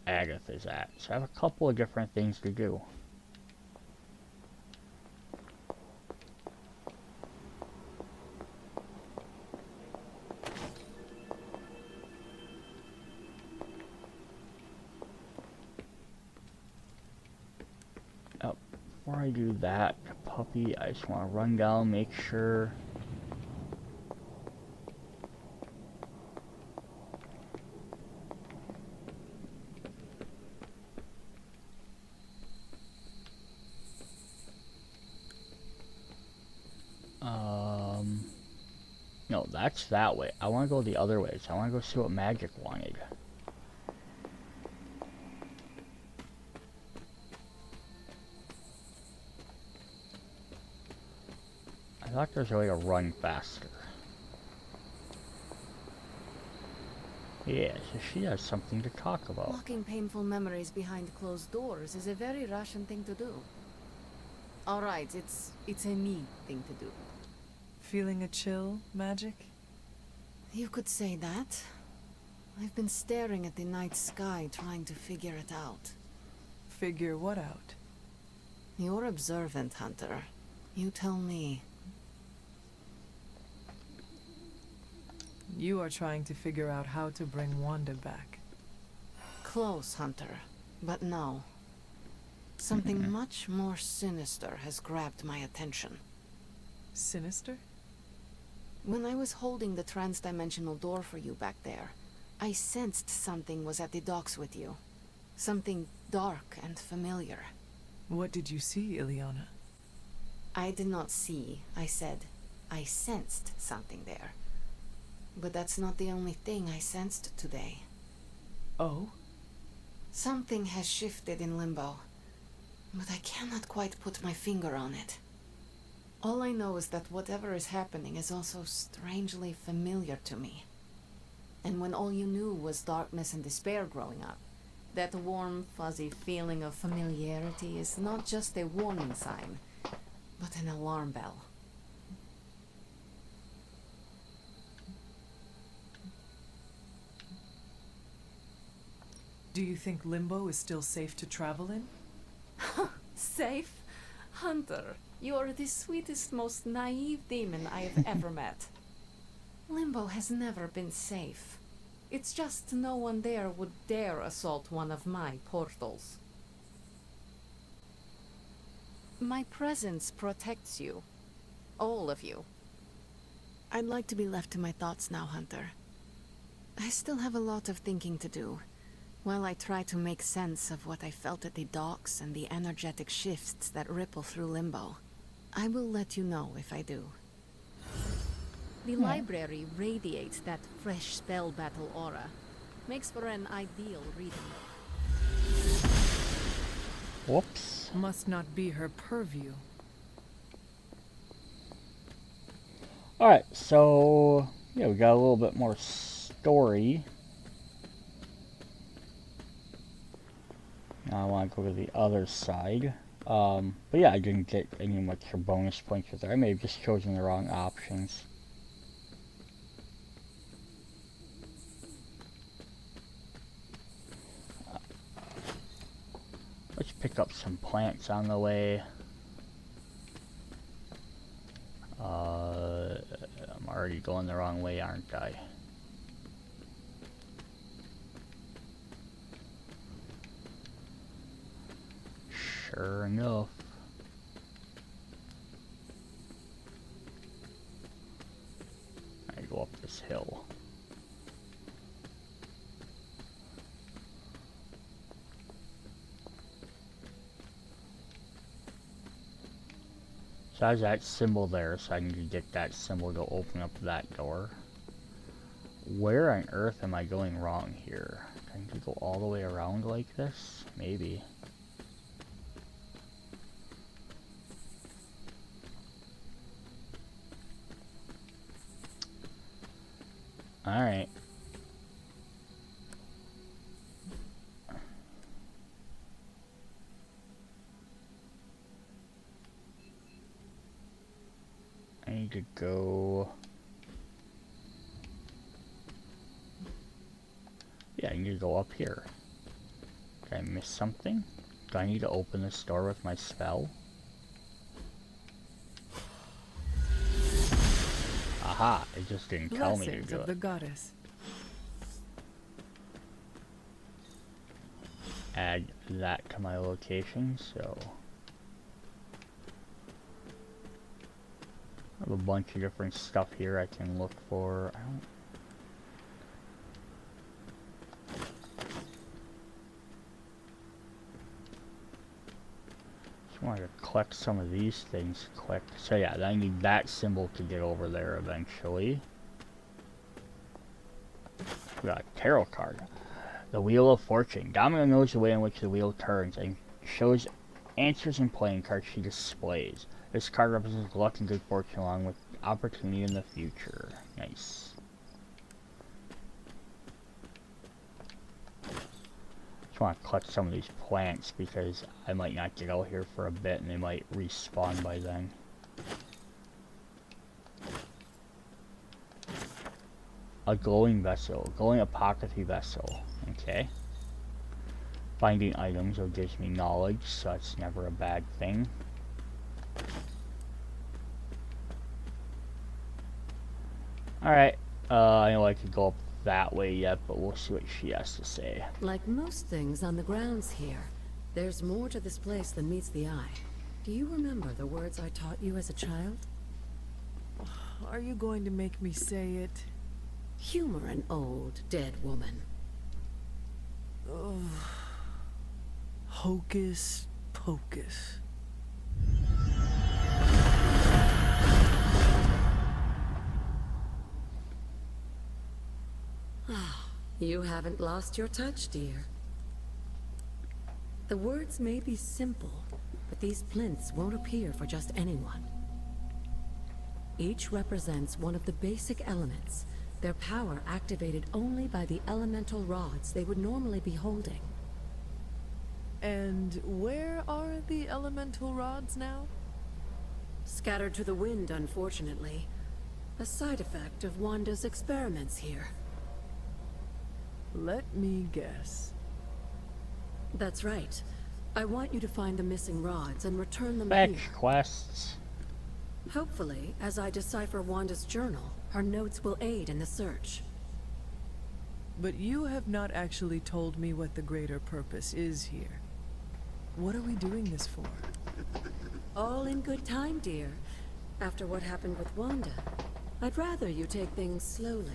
Agatha is at. So I have a couple of different things to do. Oh, before I do that, puppy, I just want to run down, make sure. No, that's that way. I want to go the other way, so I want to go see what Magic wanted. I thought there was a way to run faster. Yeah, so she has something to talk about. Locking painful memories behind closed doors is a very Russian thing to do. Alright, it's a me thing to do. Feeling a chill, Magic? You could say that. I've been staring at the night sky trying to figure it out. Figure what out? You're observant, Hunter. You tell me. You are trying to figure out how to bring Wanda back. Close, Hunter. But no. Something much more sinister has grabbed my attention. Sinister? When I was holding the trans-dimensional door for you back there, I sensed something was at the docks with you. Something dark and familiar. What did you see, Ileana? I did not see, I said. I sensed something there. But that's not the only thing I sensed today. Oh? Something has shifted in Limbo, but I cannot quite put my finger on it. All I know is that whatever is happening is also strangely familiar to me. And when all you knew was darkness and despair growing up, that warm, fuzzy feeling of familiarity is not just a warning sign, but an alarm bell. Do you think Limbo is still safe to travel in? Safe? Hunter, you are the sweetest, most naive demon I have ever met. Limbo has never been safe. It's just no one there would dare assault one of my portals. My presence protects you. All of you. I'd like to be left to my thoughts now, Hunter. I still have a lot of thinking to do, while I try to make sense of what I felt at the docks and the energetic shifts that ripple through Limbo. I will let you know if I do. The library radiates that fresh spell battle aura. Makes for an ideal reading. Whoops. Must not be her purview. Alright, so yeah, we got a little bit more story. Now I want to go to the other side. But yeah, I didn't get any much bonus points with there. I may have just chosen the wrong options. Let's pick up some plants on the way. I'm already going the wrong way, aren't I? Sure enough. I go up this hill. So there's that symbol there, so I need to get that symbol to open up that door. Where on earth am I going wrong here? I need to go all the way around like this? Maybe. Alright. I need to go... Yeah, I need to go up here. Did I miss something? Do I need to open this door with my spell? Aha, it just didn't tell me to Blessings do of it. the goddess. Add that to my location, so... I have a bunch of different stuff here I can look for. I don't... Just wanted to collect some of these things quick. So yeah, I need that symbol to get over there eventually. We got a tarot card. The Wheel of Fortune. Domino knows the way in which the wheel turns and shows answers and playing cards she displays. This card represents luck and good fortune along with opportunity in the future. Nice. Just want to collect some of these plants because I might not get out here for a bit and they might respawn by then. A glowing vessel. Glowing apothecary vessel. Okay. Finding items will gives me knowledge, so that's never a bad thing. Alright, I know I could go up that way yet, but we'll see what she has to say. Like most things on the grounds here, there's more to this place than meets the eye. Do you remember the words I taught you as a child? Are you going to make me say it? Humor an old, dead woman. Ugh. Hocus pocus. You haven't lost your touch, dear. The words may be simple, but these plinths won't appear for just anyone. Each represents one of the basic elements, their power activated only by the elemental rods they would normally be holding. And where are the elemental rods now? Scattered to the wind, unfortunately. A side effect of Wanda's experiments here. Let me guess. That's right. I want you to find the missing rods and return them Fetch here. quests. Hopefully, as I decipher Wanda's journal, her notes will aid in the search. But you have not actually told me what the greater purpose is here. What are we doing this for? All in good time, dear. After what happened with Wanda, I'd rather you take things slowly.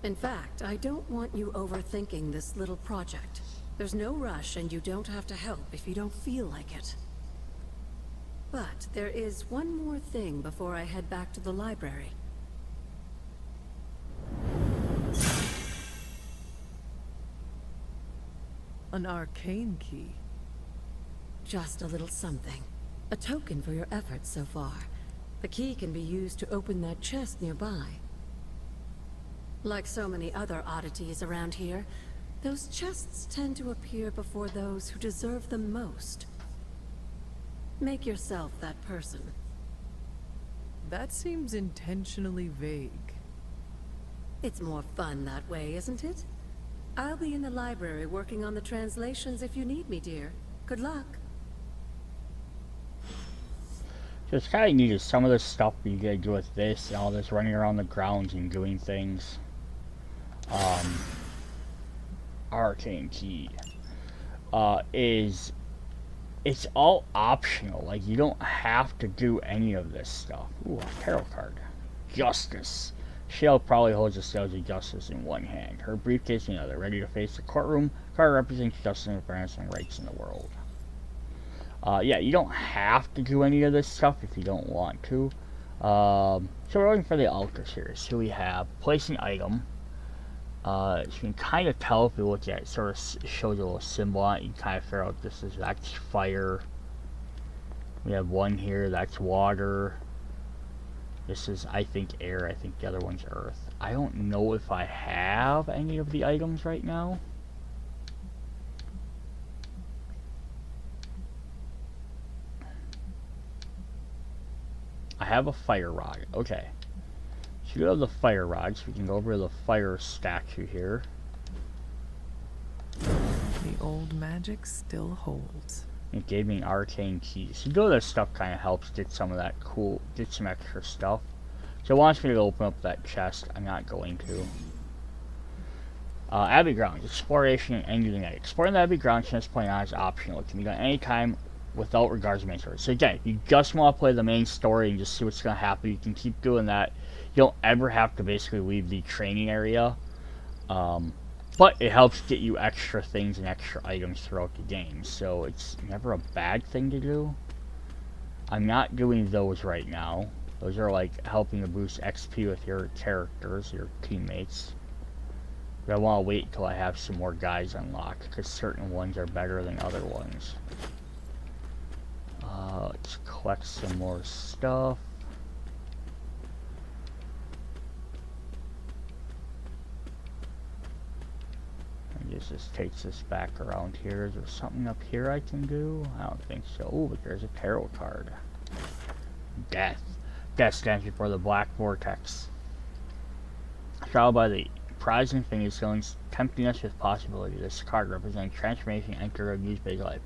In fact, I don't want you overthinking this little project. There's no rush, and you don't have to help if you don't feel like it. But there is one more thing before I head back to the library. An arcane key. Just a little something. A token for your efforts so far. The key can be used to open that chest nearby. Like so many other oddities around here, those chests tend to appear before those who deserve them most. Make yourself that person. That seems intentionally vague. It's more fun that way, isn't it? I'll be in the library working on the translations if you need me, dear. Good luck. Just kind of needed some of the stuff you gotta do with this and all this running around the grounds and doing things. Arcane key is it's all optional. Like, you don't have to do any of this stuff. Ooh, a tarot card. Justice. Shale probably holds the scales of justice in one hand, her briefcase in the other, ready to face the courtroom. Card represents justice and fairness and rights in the world. Yeah, you don't have to do any of this stuff if you don't want to. So we're looking for the altar series. So we have place an item. So you can kind of tell if you look at it, sort of shows a little symbol on it. You can kind of figure out that's fire. We have one here, that's water. This is, I think, air. I think the other one's earth. I don't know if I have any of the items right now. I have a fire rod. Okay. So you have the fire rods. We can go over to the fire statue here. The old magic still holds. It gave me an arcane key. So doing this stuff kind of helps get some of that cool, get some extra stuff. So it wants me to open up that chest. I'm not going to. Abbey Grounds. Exploration and ending night. Exploring the Abbey Grounds from this point on is optional. It can be done anytime without regards to the main story. So again, if you just want to play the main story and just see what's going to happen, you can keep doing that. You don't ever have to basically leave the training area. But it helps get you extra things and extra items throughout the game. So it's never a bad thing to do. I'm not doing those right now. Those are like helping to boost XP with your characters, your teammates. But I want to wait until I have some more guys unlocked, because certain ones are better than other ones. Let's collect some more stuff. I guess this takes us back around here. Is there something up here I can do? I don't think so. Oh, but there's a tarot card. Death. Death stands before the black vortex. Shrouded by the prize infinity stones, tempting us with possibility. This card represents transformation entered or used by life.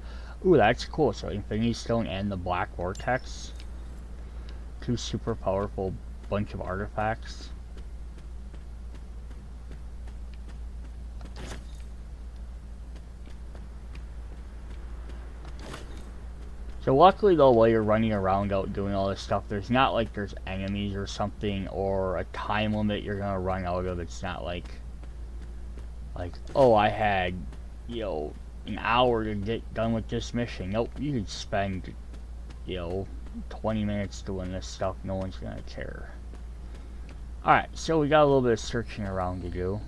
Ooh, that's cool. So Infinity Stone and the Black Vortex. Two super powerful bunch of artifacts. So luckily though, while you're running around out doing all this stuff, there's not like there's enemies or something or a time limit you're gonna run out of. It's not like oh, I had, you know, an hour to get done with this mission. Nope, you could spend, you know, 20 minutes doing this stuff. No one's gonna care. Alright, so we got a little bit of searching around to do.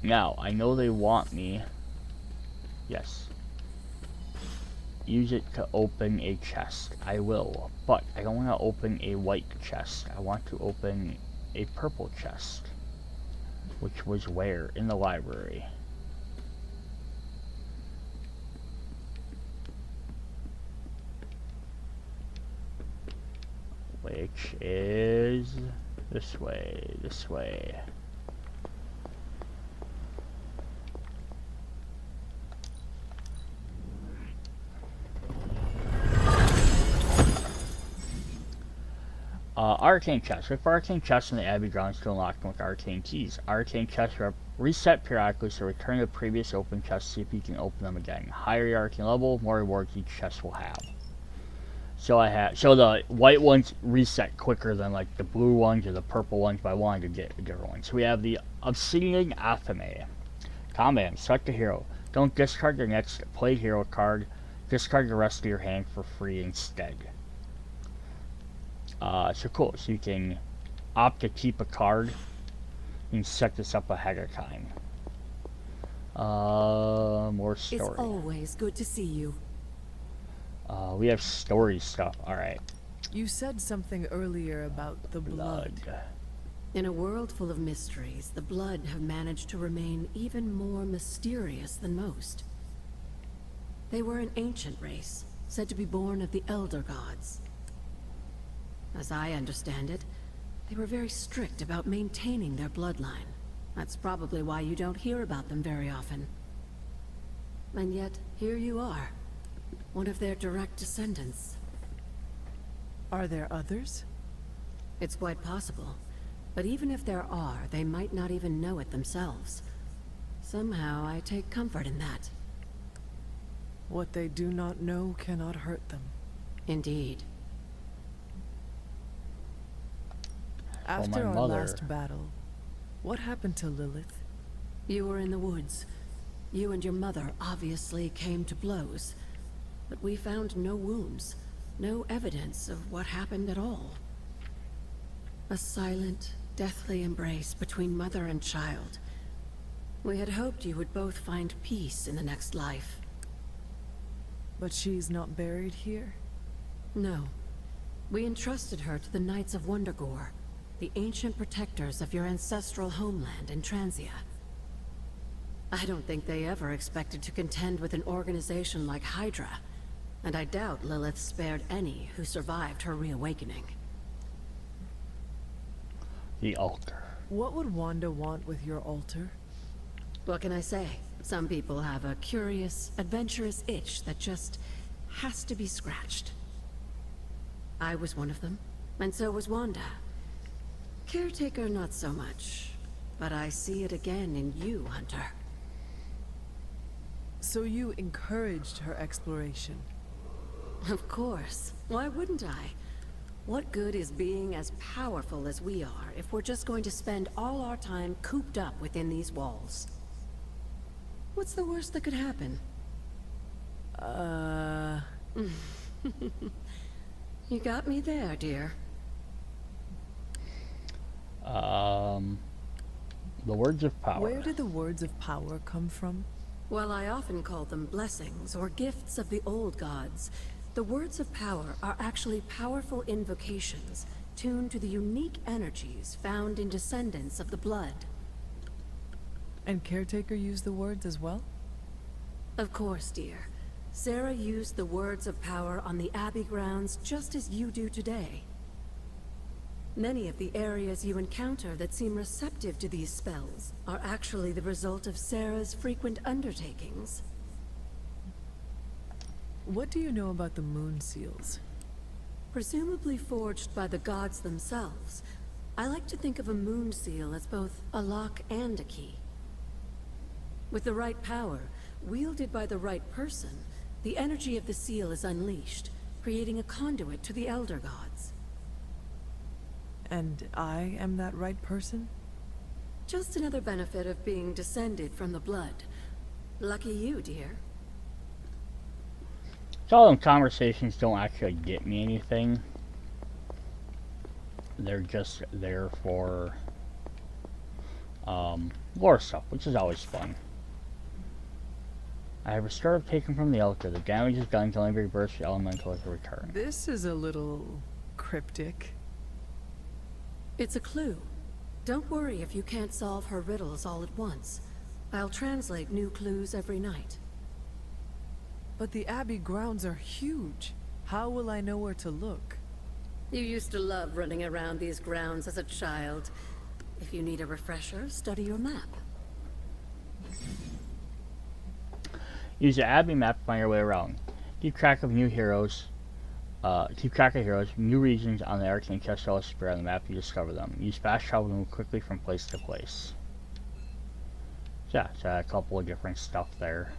Now, I know they want me. Yes. Use it to open a chest. I will. But I don't want to open a white chest. I want to open a purple chest. Which was where? In the library. Which is this way, this way. Arcane chests. With arcane chests in the Abbey grounds to unlock them with arcane keys. Arcane chests reset periodically, so return to the previous open chests to see if you can open them again. Higher your arcane level, more rewards each chest will have. So the white ones reset quicker than like the blue ones or the purple ones, but I wanted to get a different one. So we have the Obsidian Athame. Combat, select a hero. Don't discard your next played hero card. Discard the rest of your hand for free instead. So cool, so you can opt to keep a card. You can set this up ahead of time. More story. It's always good to see you. We have story stuff, alright. You said something earlier about the blood. In a world full of mysteries, the blood have managed to remain even more mysterious than most. They were an ancient race, said to be born of the Elder Gods. As I understand it, they were very strict about maintaining their bloodline. That's probably why you don't hear about them very often. And yet, here you are, one of their direct descendants. Are there others? It's quite possible. But even if there are, they might not even know it themselves. Somehow, I take comfort in that. What they do not know cannot hurt them. Indeed. After our last battle, what happened to Lilith? You were in the woods. You and your mother obviously came to blows. But we found no wounds, no evidence of what happened at all. A silent, deathly embrace between mother and child. We had hoped you would both find peace in the next life. But she's not buried here? No. We entrusted her to the Knights of Wundagore, the ancient protectors of your ancestral homeland in Transia. I don't think they ever expected to contend with an organization like Hydra, and I doubt Lilith spared any who survived her reawakening. The altar. What would Wanda want with your altar? What can I say? Some people have a curious, adventurous itch that just has to be scratched. I was one of them, and so was Wanda. Caretaker, not so much. But I see it again in you, Hunter. So you encouraged her exploration? Of course. Why wouldn't I? What good is being as powerful as we are if we're just going to spend all our time cooped up within these walls? What's the worst that could happen? You got me there, dear. The words of power. Where did the words of power come from? Well, I often call them blessings or gifts of the old gods. The words of power are actually powerful invocations, tuned to the unique energies found in descendants of the blood. And Caretaker used the words as well? Of course, dear. Sarah used the words of power on the Abbey grounds just as you do today. Many of the areas you encounter that seem receptive to these spells are actually the result of Sarah's frequent undertakings. What do you know about the moon seals? Presumably forged by the gods themselves, I like to think of a moon seal as both a lock and a key. With the right power, wielded by the right person, the energy of the seal is unleashed, creating a conduit to the Elder Gods. And I am that right person? Just another benefit of being descended from the blood. Lucky you, dear. So all them conversations don't actually get me anything. They're just there for lore stuff, which is always fun. I have restored taken from the Elder. The damage is done can only be reversed for elemental to return. This is a little cryptic. It's a clue. Don't worry if you can't solve her riddles all at once. I'll translate new clues every night. But the Abbey grounds are huge. How will I know where to look? You used to love running around these grounds as a child. If you need a refresher, study your map. Use the Abbey map to find your way around. Keep track of heroes, new regions on the Arcane Castello Sphere on the map you discover them. Use fast travel to move quickly from place to place. So yeah, it's a couple of different stuff there.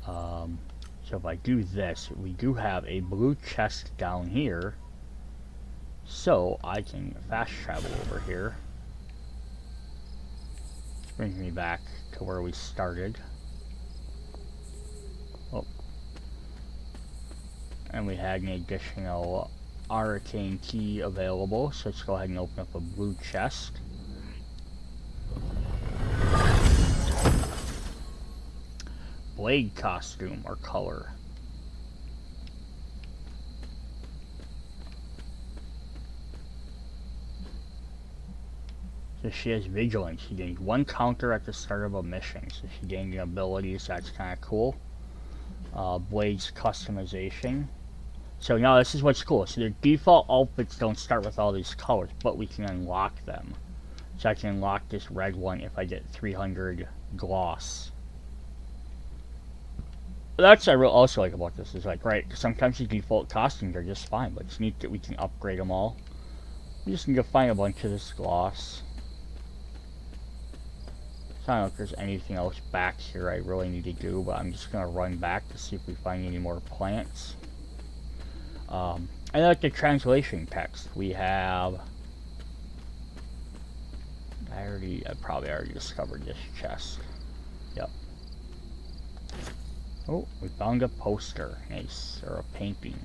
So if I do this, we do have a blue chest down here. So I can fast travel over here. Which brings me back to where we started. Oh. And we had an additional arcane key available, so let's go ahead and open up a blue chest. Blade costume or color. So she has vigilance. She gains 1 counter at the start of a mission. So she gained an ability, so that's kind of cool. Blade's customization. So now this is what's cool. So their default outfits don't start with all these colors, but we can unlock them. So I can unlock this red one if I get 300 gloss. That's what I also like about this, is like, right, sometimes the default costumes are just fine, but it's neat that we can upgrade them all. We just need to find a bunch of this gloss. So I don't know if there's anything else back here I really need to do, but I'm just going to run back to see if we find any more plants. I like the translation text. We have... I probably already discovered this chest. Yep. Oh, we found a poster. Nice. Or a painting.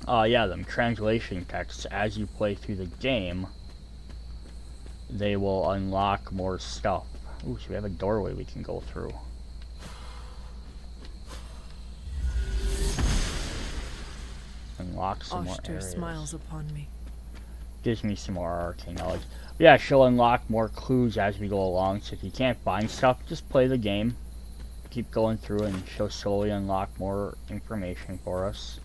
Yeah, them translation texts, as you play through the game, they will unlock more stuff. Ooh, so we have a doorway we can go through. Unlock some more areas. Smiles upon me. Gives me some more arcane knowledge. But yeah, she'll unlock more clues as we go along, so if you can't find stuff, just play the game. Keep going through and she'll slowly unlock more information for us.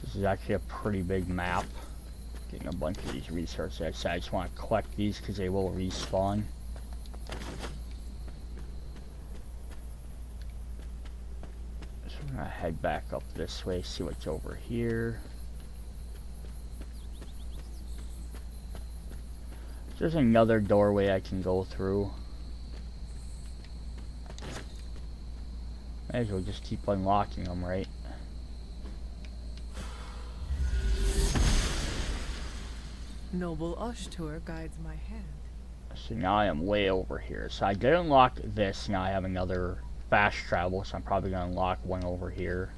This is actually a pretty big map. Getting a bunch of these resources. I just want to collect these because they will respawn. So I'm going to head back up this way, see what's over here. There's another doorway I can go through. Might as well just keep unlocking them, right? Noble Ushtur guides my hand. So now I am way over here. So I did unlock this. Now I have another fast travel, so I'm probably going to unlock one over here.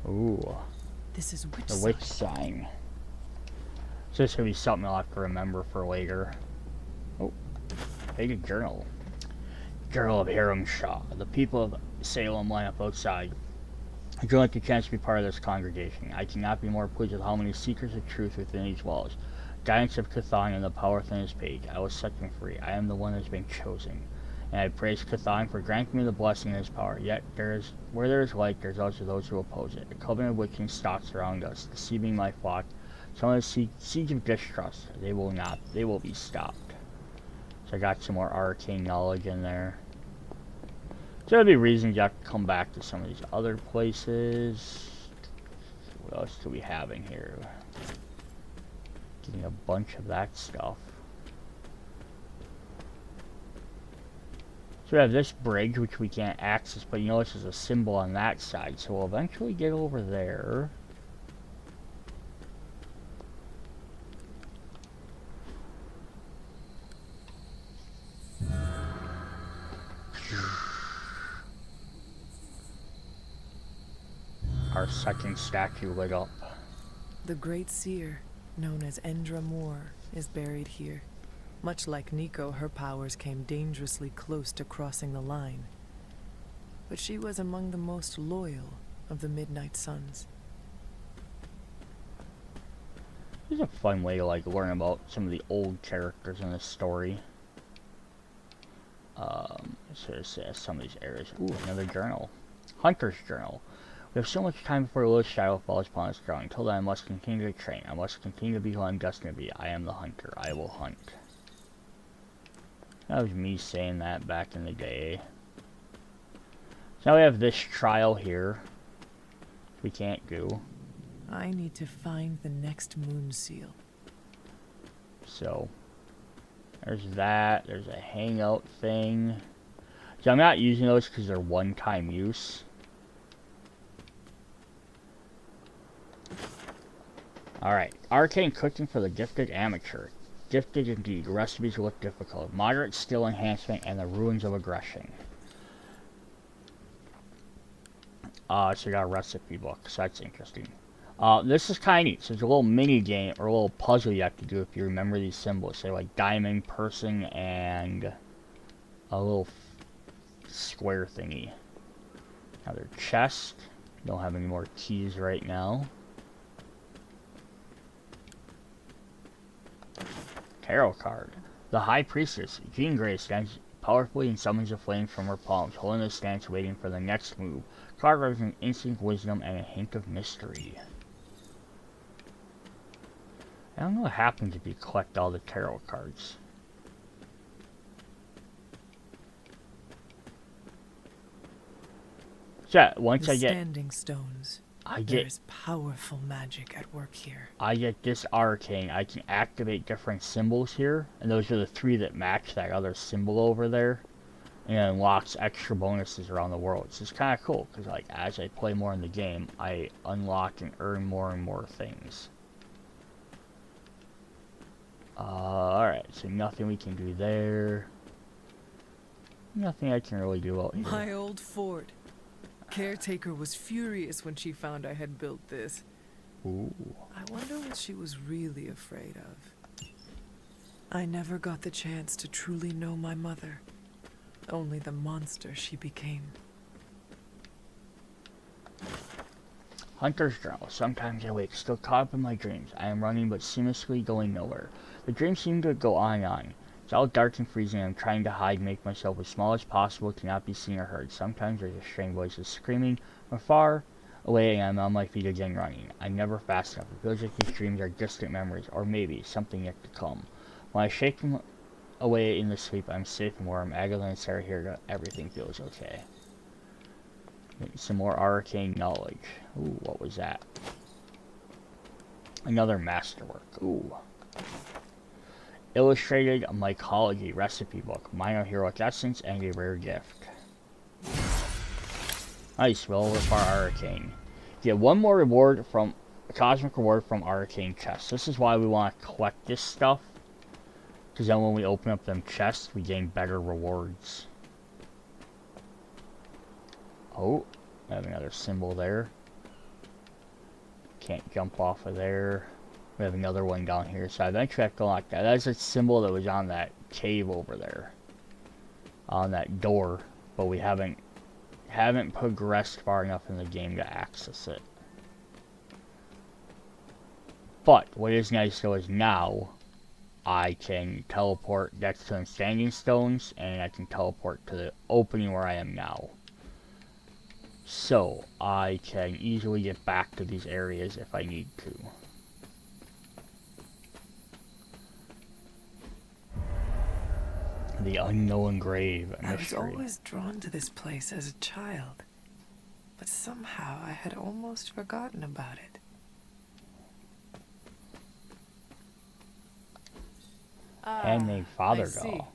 Ooh. This is witch the witch sign. So this could be something I'll have to remember for later. Oh, faded journal. Journal of Hiram Shaw. The people of Salem line up outside. I don't like the chance to be part of this congregation. I cannot be more pleased with how many seekers of truth within these walls. Guidance of Cthulhu and the power within his page. I will set them free. I am the one that has been chosen. And I praise Cthulhu for granting me the blessing of his power. Yet where there is light, there's also those who oppose it. A covenant of witching stalks around us, deceiving my flock. Some of the seeds of distrust. They will be stopped. So I got some more arcane knowledge in there. So there'll be reasons you have to come back to some of these other places. What else do we have in here? Getting a bunch of that stuff. So we have this bridge, which we can't access, but you notice there's a symbol on that side, so we'll eventually get over there. Our second statue lit up. The Great Seer, known as Endra Moore, is buried here. Much like Nico, her powers came dangerously close to crossing the line. But she was among the most loyal of the Midnight Suns. This is a fun way to learn about some of the old characters in the story. So it says some of these areas. Ooh, another journal. Hunter's Journal. We have so much time before a little shadow falls upon us strong. Until then, I must continue to train. I must continue to be who I'm destined to be. I am the hunter. I will hunt. That was me saying that back in the day. So now we have this trial here. We can't do. I need to find the next moon seal. So, there's that. There's a hangout thing. So I'm not using those because they're one-time use. Alright, arcane cooking for the gifted amateur. Gifted indeed, recipes look difficult. Moderate skill enhancement and the ruins of aggression. So you got a recipe book, so that's interesting. This is kind of neat. So there's a little mini game or a little puzzle you have to do if you remember these symbols. Say like diamond, person, and a little square thingy. Another chest. Don't have any more keys right now. Tarot card. The High Priestess, Jean Grey, stands powerfully and summons a flame from her palms, holding a stance waiting for the next move. Card represents instinct, wisdom, and a hint of mystery. I don't know what happens if you collect all the tarot cards. So yeah, once I get standing stones. I get There's powerful magic at work here. I get this arcane, I can activate different symbols here, and those are the 3 that match that other symbol over there, and it unlocks extra bonuses around the world. So it's kind of cool, because like as I play more in the game, I unlock and earn more and more things. Alright, so nothing we can do there. Nothing I can really do out here. My old fort. Caretaker was furious when she found I had built this. Ooh. I wonder what she was really afraid of. I never got the chance to truly know my mother. Only the monster she became. Hunter's Journal. Sometimes I wake, still caught up in my dreams. I am running but seamlessly going nowhere. The dreams seem to go on and on. It's all dark and freezing. I'm trying to hide, make myself as small as possible to not be seen or heard. Sometimes there's a strange voices screaming from far away and I'm on my feet again running. I'm never fast enough. It feels like these dreams are distant memories, or maybe something yet to come. When I shake them away in the sleep, I'm safe and warm. Agatha and Sarah here, everything feels okay. Some more arcane knowledge. Ooh, what was that? Another masterwork. Ooh. Illustrated Mycology recipe book, minor heroic essence, and a rare gift. Nice, well over our arcane. Get one more reward from a cosmic reward from arcane chests. This is why we want to collect this stuff, because then when we open up them chests, we gain better rewards. Oh, I have another symbol there. Can't jump off of there. We have another one down here, so I eventually have to unlock that. That's a symbol that was on that cave over there. On that door, but we haven't progressed far enough in the game to access it. But what is nice though is now I can teleport next to the standing stones, and I can teleport to the opening where I am now. So, I can easily get back to these areas if I need to. The unknown grave, a I was mystery. always drawn to this place as a child, but somehow I had almost forgotten about it. Handmade father I see. doll.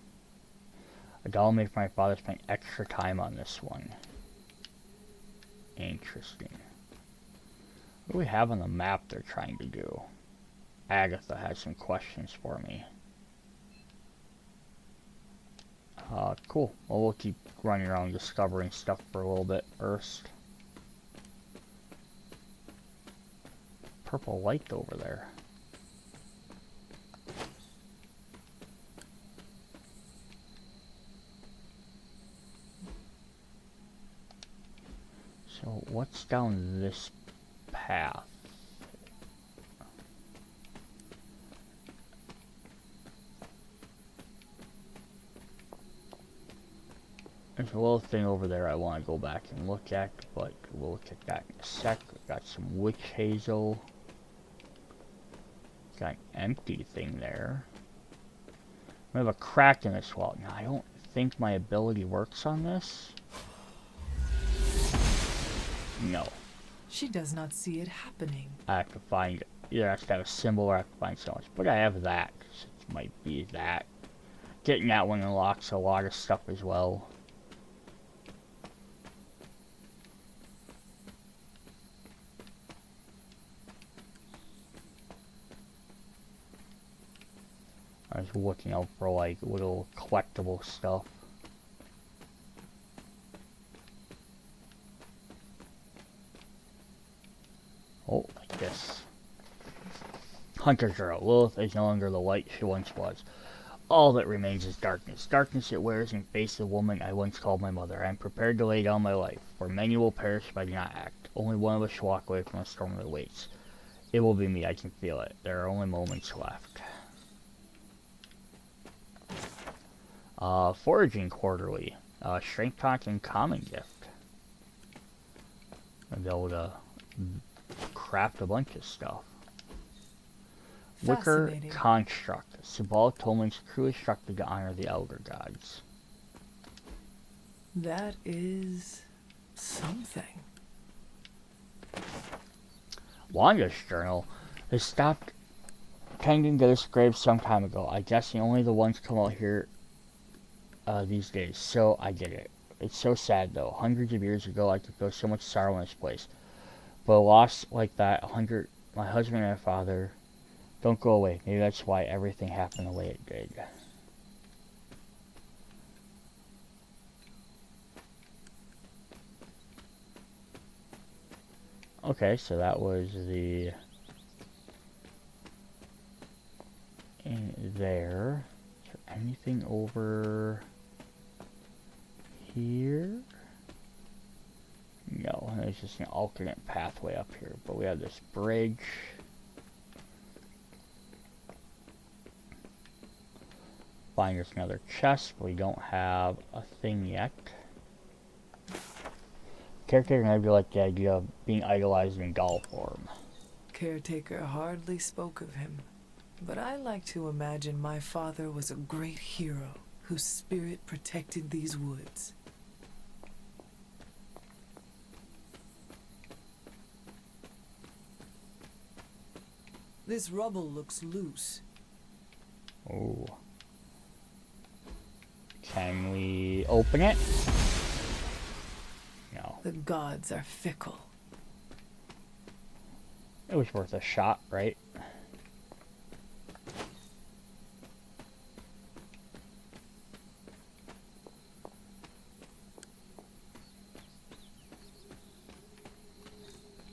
A doll made for my father spent extra time on this one. Interesting. What do we have on the map they're trying to do? Agatha has some questions for me. Cool. Well, we'll keep running around discovering stuff for a little bit first. Purple light over there. So, what's down this path? There's a little thing over there I want to go back and look at, but we'll look at that in a sec. We got some witch hazel. Got an empty thing there. We have a crack in this wall. Now, I don't think my ability works on this. No. She does not see it happening. I have to find, either I have to have a symbol or I have to find so much. But I have that, so it might be that. Getting that one unlocks a lot of stuff as well. I was looking out for like little collectible stuff. Oh, like this. Hunter girl. Lilith is no longer the light she once was. All that remains is darkness. Darkness it wears and face the woman I once called my mother. I am prepared to lay down my life, for many will perish if I do not act. Only one of us shall walk away from the storm that waits. It will be me, I can feel it. There are only moments left. Foraging quarterly. Strength tonic and common gift. I'll be able to craft a bunch of stuff. Wicker construct. Symbolic Tolman's crew is constructed to honor the elder gods. That is something. Wanda's journal. They stopped tending to this grave some time ago. I guess only the ones come out here these days, so I get it. It's so sad though. Hundreds of years ago I could feel so much sorrow in this place. But a loss like that, my husband and my father, don't go away. Maybe that's why everything happened the way it did. Okay, so that was the in there. Is there anything over here? No, there's just an alternate pathway up here, but we have this bridge. Find us another chest, but we don't have a thing yet. Caretaker maybe like the idea of being idolized in doll form. Caretaker hardly spoke of him, but I like to imagine my father was a great hero whose spirit protected these woods. This rubble looks loose. Oh. Can we open it? No. The gods are fickle. It was worth a shot, right?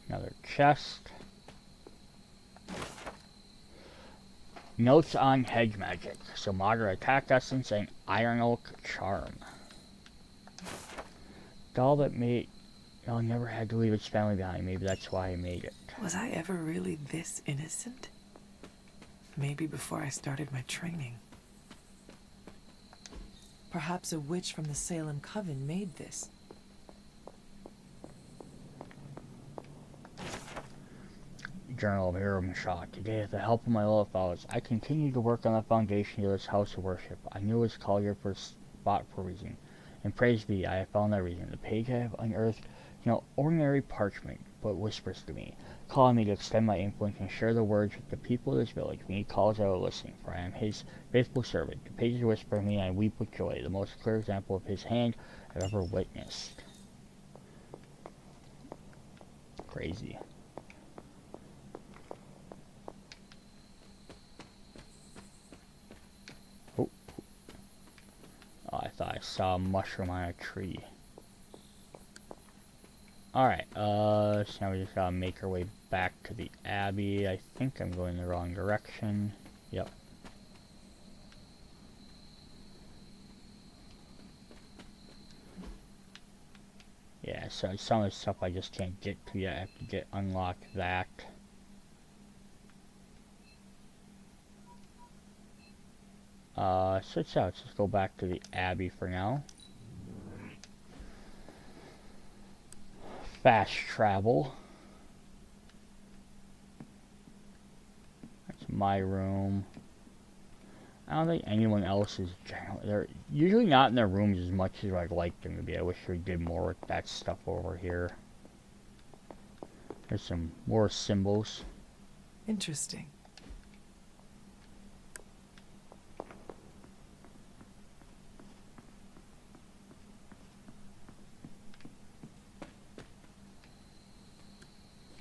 Another chest. Notes on hedge magic. So moderate attack essence and iron oak charm. Doll that made... Oh, never had to leave its family behind. Maybe that's why I made it. Was I ever really this innocent? Maybe before I started my training. Perhaps a witch from the Salem Coven made this. Journal of Hero Mashak. Today, with the help of my little fellows, I continued to work on the foundation of this house of worship. I knew it was called here for a spot for a reason. And praise be, I have found that reason. The page I have unearthed, ordinary parchment, but whispers to me, calling me to extend my influence and share the words with the people of this village when he calls out listening, for I am his faithful servant. The pages whisper to me, and I weep with joy, the most clear example of his hand I've ever witnessed. Crazy. Oh, I thought I saw a mushroom on a tree. Alright, so now we just gotta make our way back to the Abbey. I think I'm going the wrong direction. Yep. Yeah, so some of the stuff I just can't get to yet. I have to unlock that. So let's just go back to the Abbey for now. Fast travel. That's my room. I don't think anyone else is generally, they're usually not in their rooms as much as I'd like them to be. I wish we did more with that stuff over here. There's some more symbols. Interesting.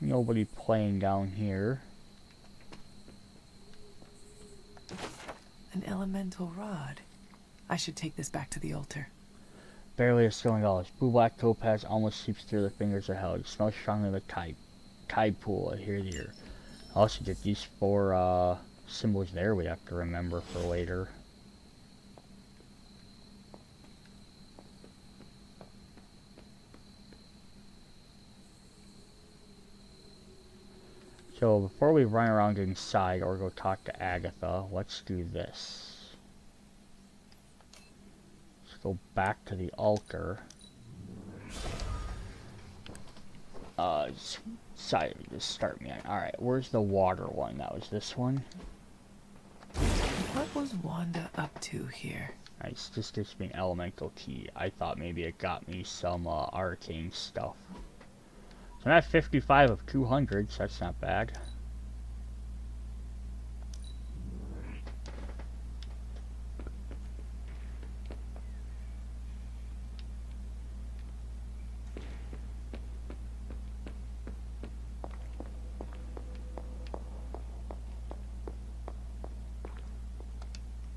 Nobody playing down here. An elemental rod. I should take this back to the altar. Barely a stone dollars. Blue black topaz almost seeps through the fingers of hell. It smells strongly like tide pool. I hear the ear. I also get these 4 symbols there we have to remember for later. So before we run around inside or go talk to Agatha, let's do this. Let's go back to the altar. Sorry, just start me on. Alright, where's the water one? That was this one. What was Wanda up to here? Nice, this gives me an elemental key. I thought maybe it got me some arcane stuff. So I'm at 55 of 200, so that's not bad.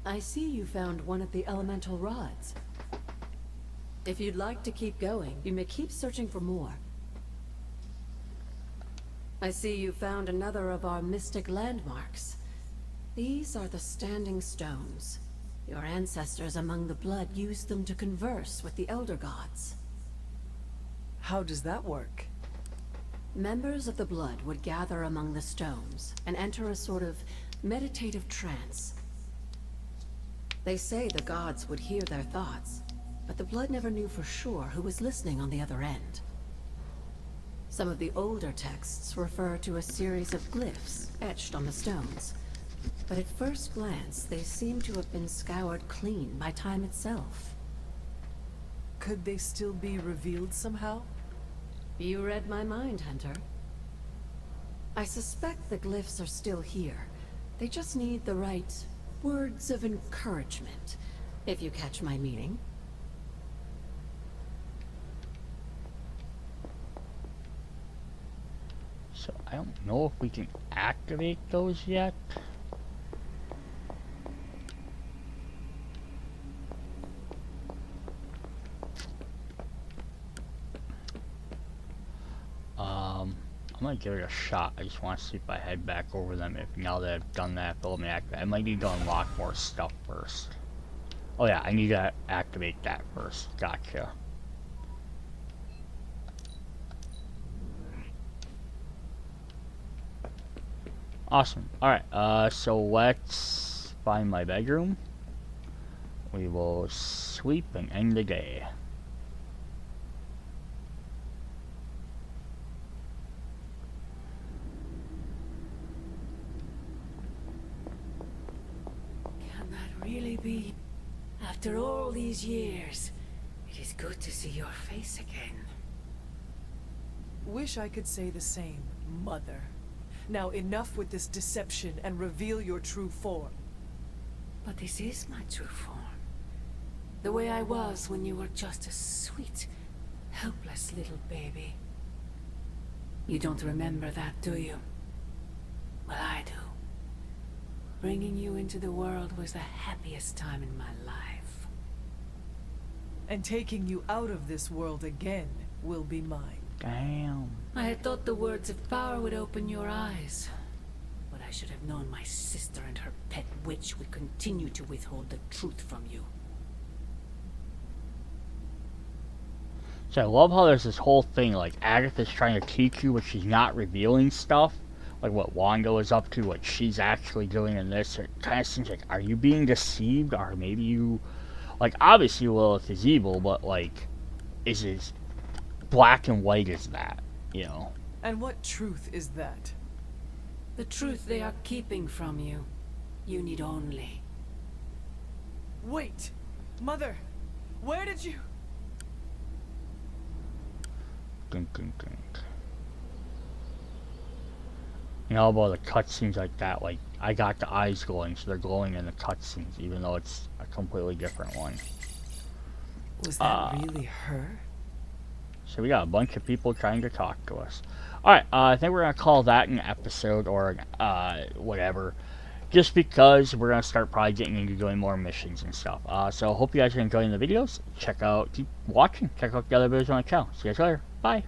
I see you found one of the elemental rods. If you'd like to keep going, you may keep searching for more. I see you found another of our mystic landmarks. These are the Standing Stones. Your ancestors among the blood used them to converse with the Elder Gods. How does that work? Members of the blood would gather among the stones and enter a sort of meditative trance. They say the gods would hear their thoughts, but the blood never knew for sure who was listening on the other end. Some of the older texts refer to a series of glyphs etched on the stones, but at first glance they seem to have been scoured clean by time itself. Could they still be revealed somehow? You read my mind, Hunter. I suspect the glyphs are still here. They just need the right words of encouragement, if you catch my meaning. So I don't know if we can activate those yet. I'm gonna give it a shot. I just want to see if I head back over them. If now that I've done that, they'll let me activate. I might need to unlock more stuff first. Oh yeah, I need to activate that first. Gotcha. Awesome. Alright, so let's find my bedroom. We will sleep and end the day. Can that really be? After all these years, it is good to see your face again. Wish I could say the same, Mother. Now enough with this deception and reveal your true form. But this is my true form. The way I was when you were just a sweet, helpless little baby. You don't remember that, do you? Well, I do. Bringing you into the world was the happiest time in my life. And taking you out of this world again will be mine. Damn. I had thought the words of power would open your eyes. But I should have known my sister and her pet witch would continue to withhold the truth from you. So I love how there's this whole thing, like, Agatha's trying to teach you, but she's not revealing stuff. Like what Wanda is up to, what she's actually doing in this. It kind of seems like, are you being deceived? Or maybe you... Like, obviously Lilith is evil, but, like, is it black and white as that, you know? And what truth is that? The truth they are keeping from you. You need only. Wait! Mother! Where did you... Gunk, gunk, gunk. You know about the cutscenes like that, like, I got the eyes glowing, so they're glowing in the cutscenes, even though it's a completely different one. Was that really her? So we got a bunch of people trying to talk to us. Alright, I think we're going to call that an episode, or whatever. Just because we're going to start probably getting into doing more missions and stuff. So hope you guys are enjoying the videos. Keep watching. Check out the other videos on the channel. See you guys later. Bye.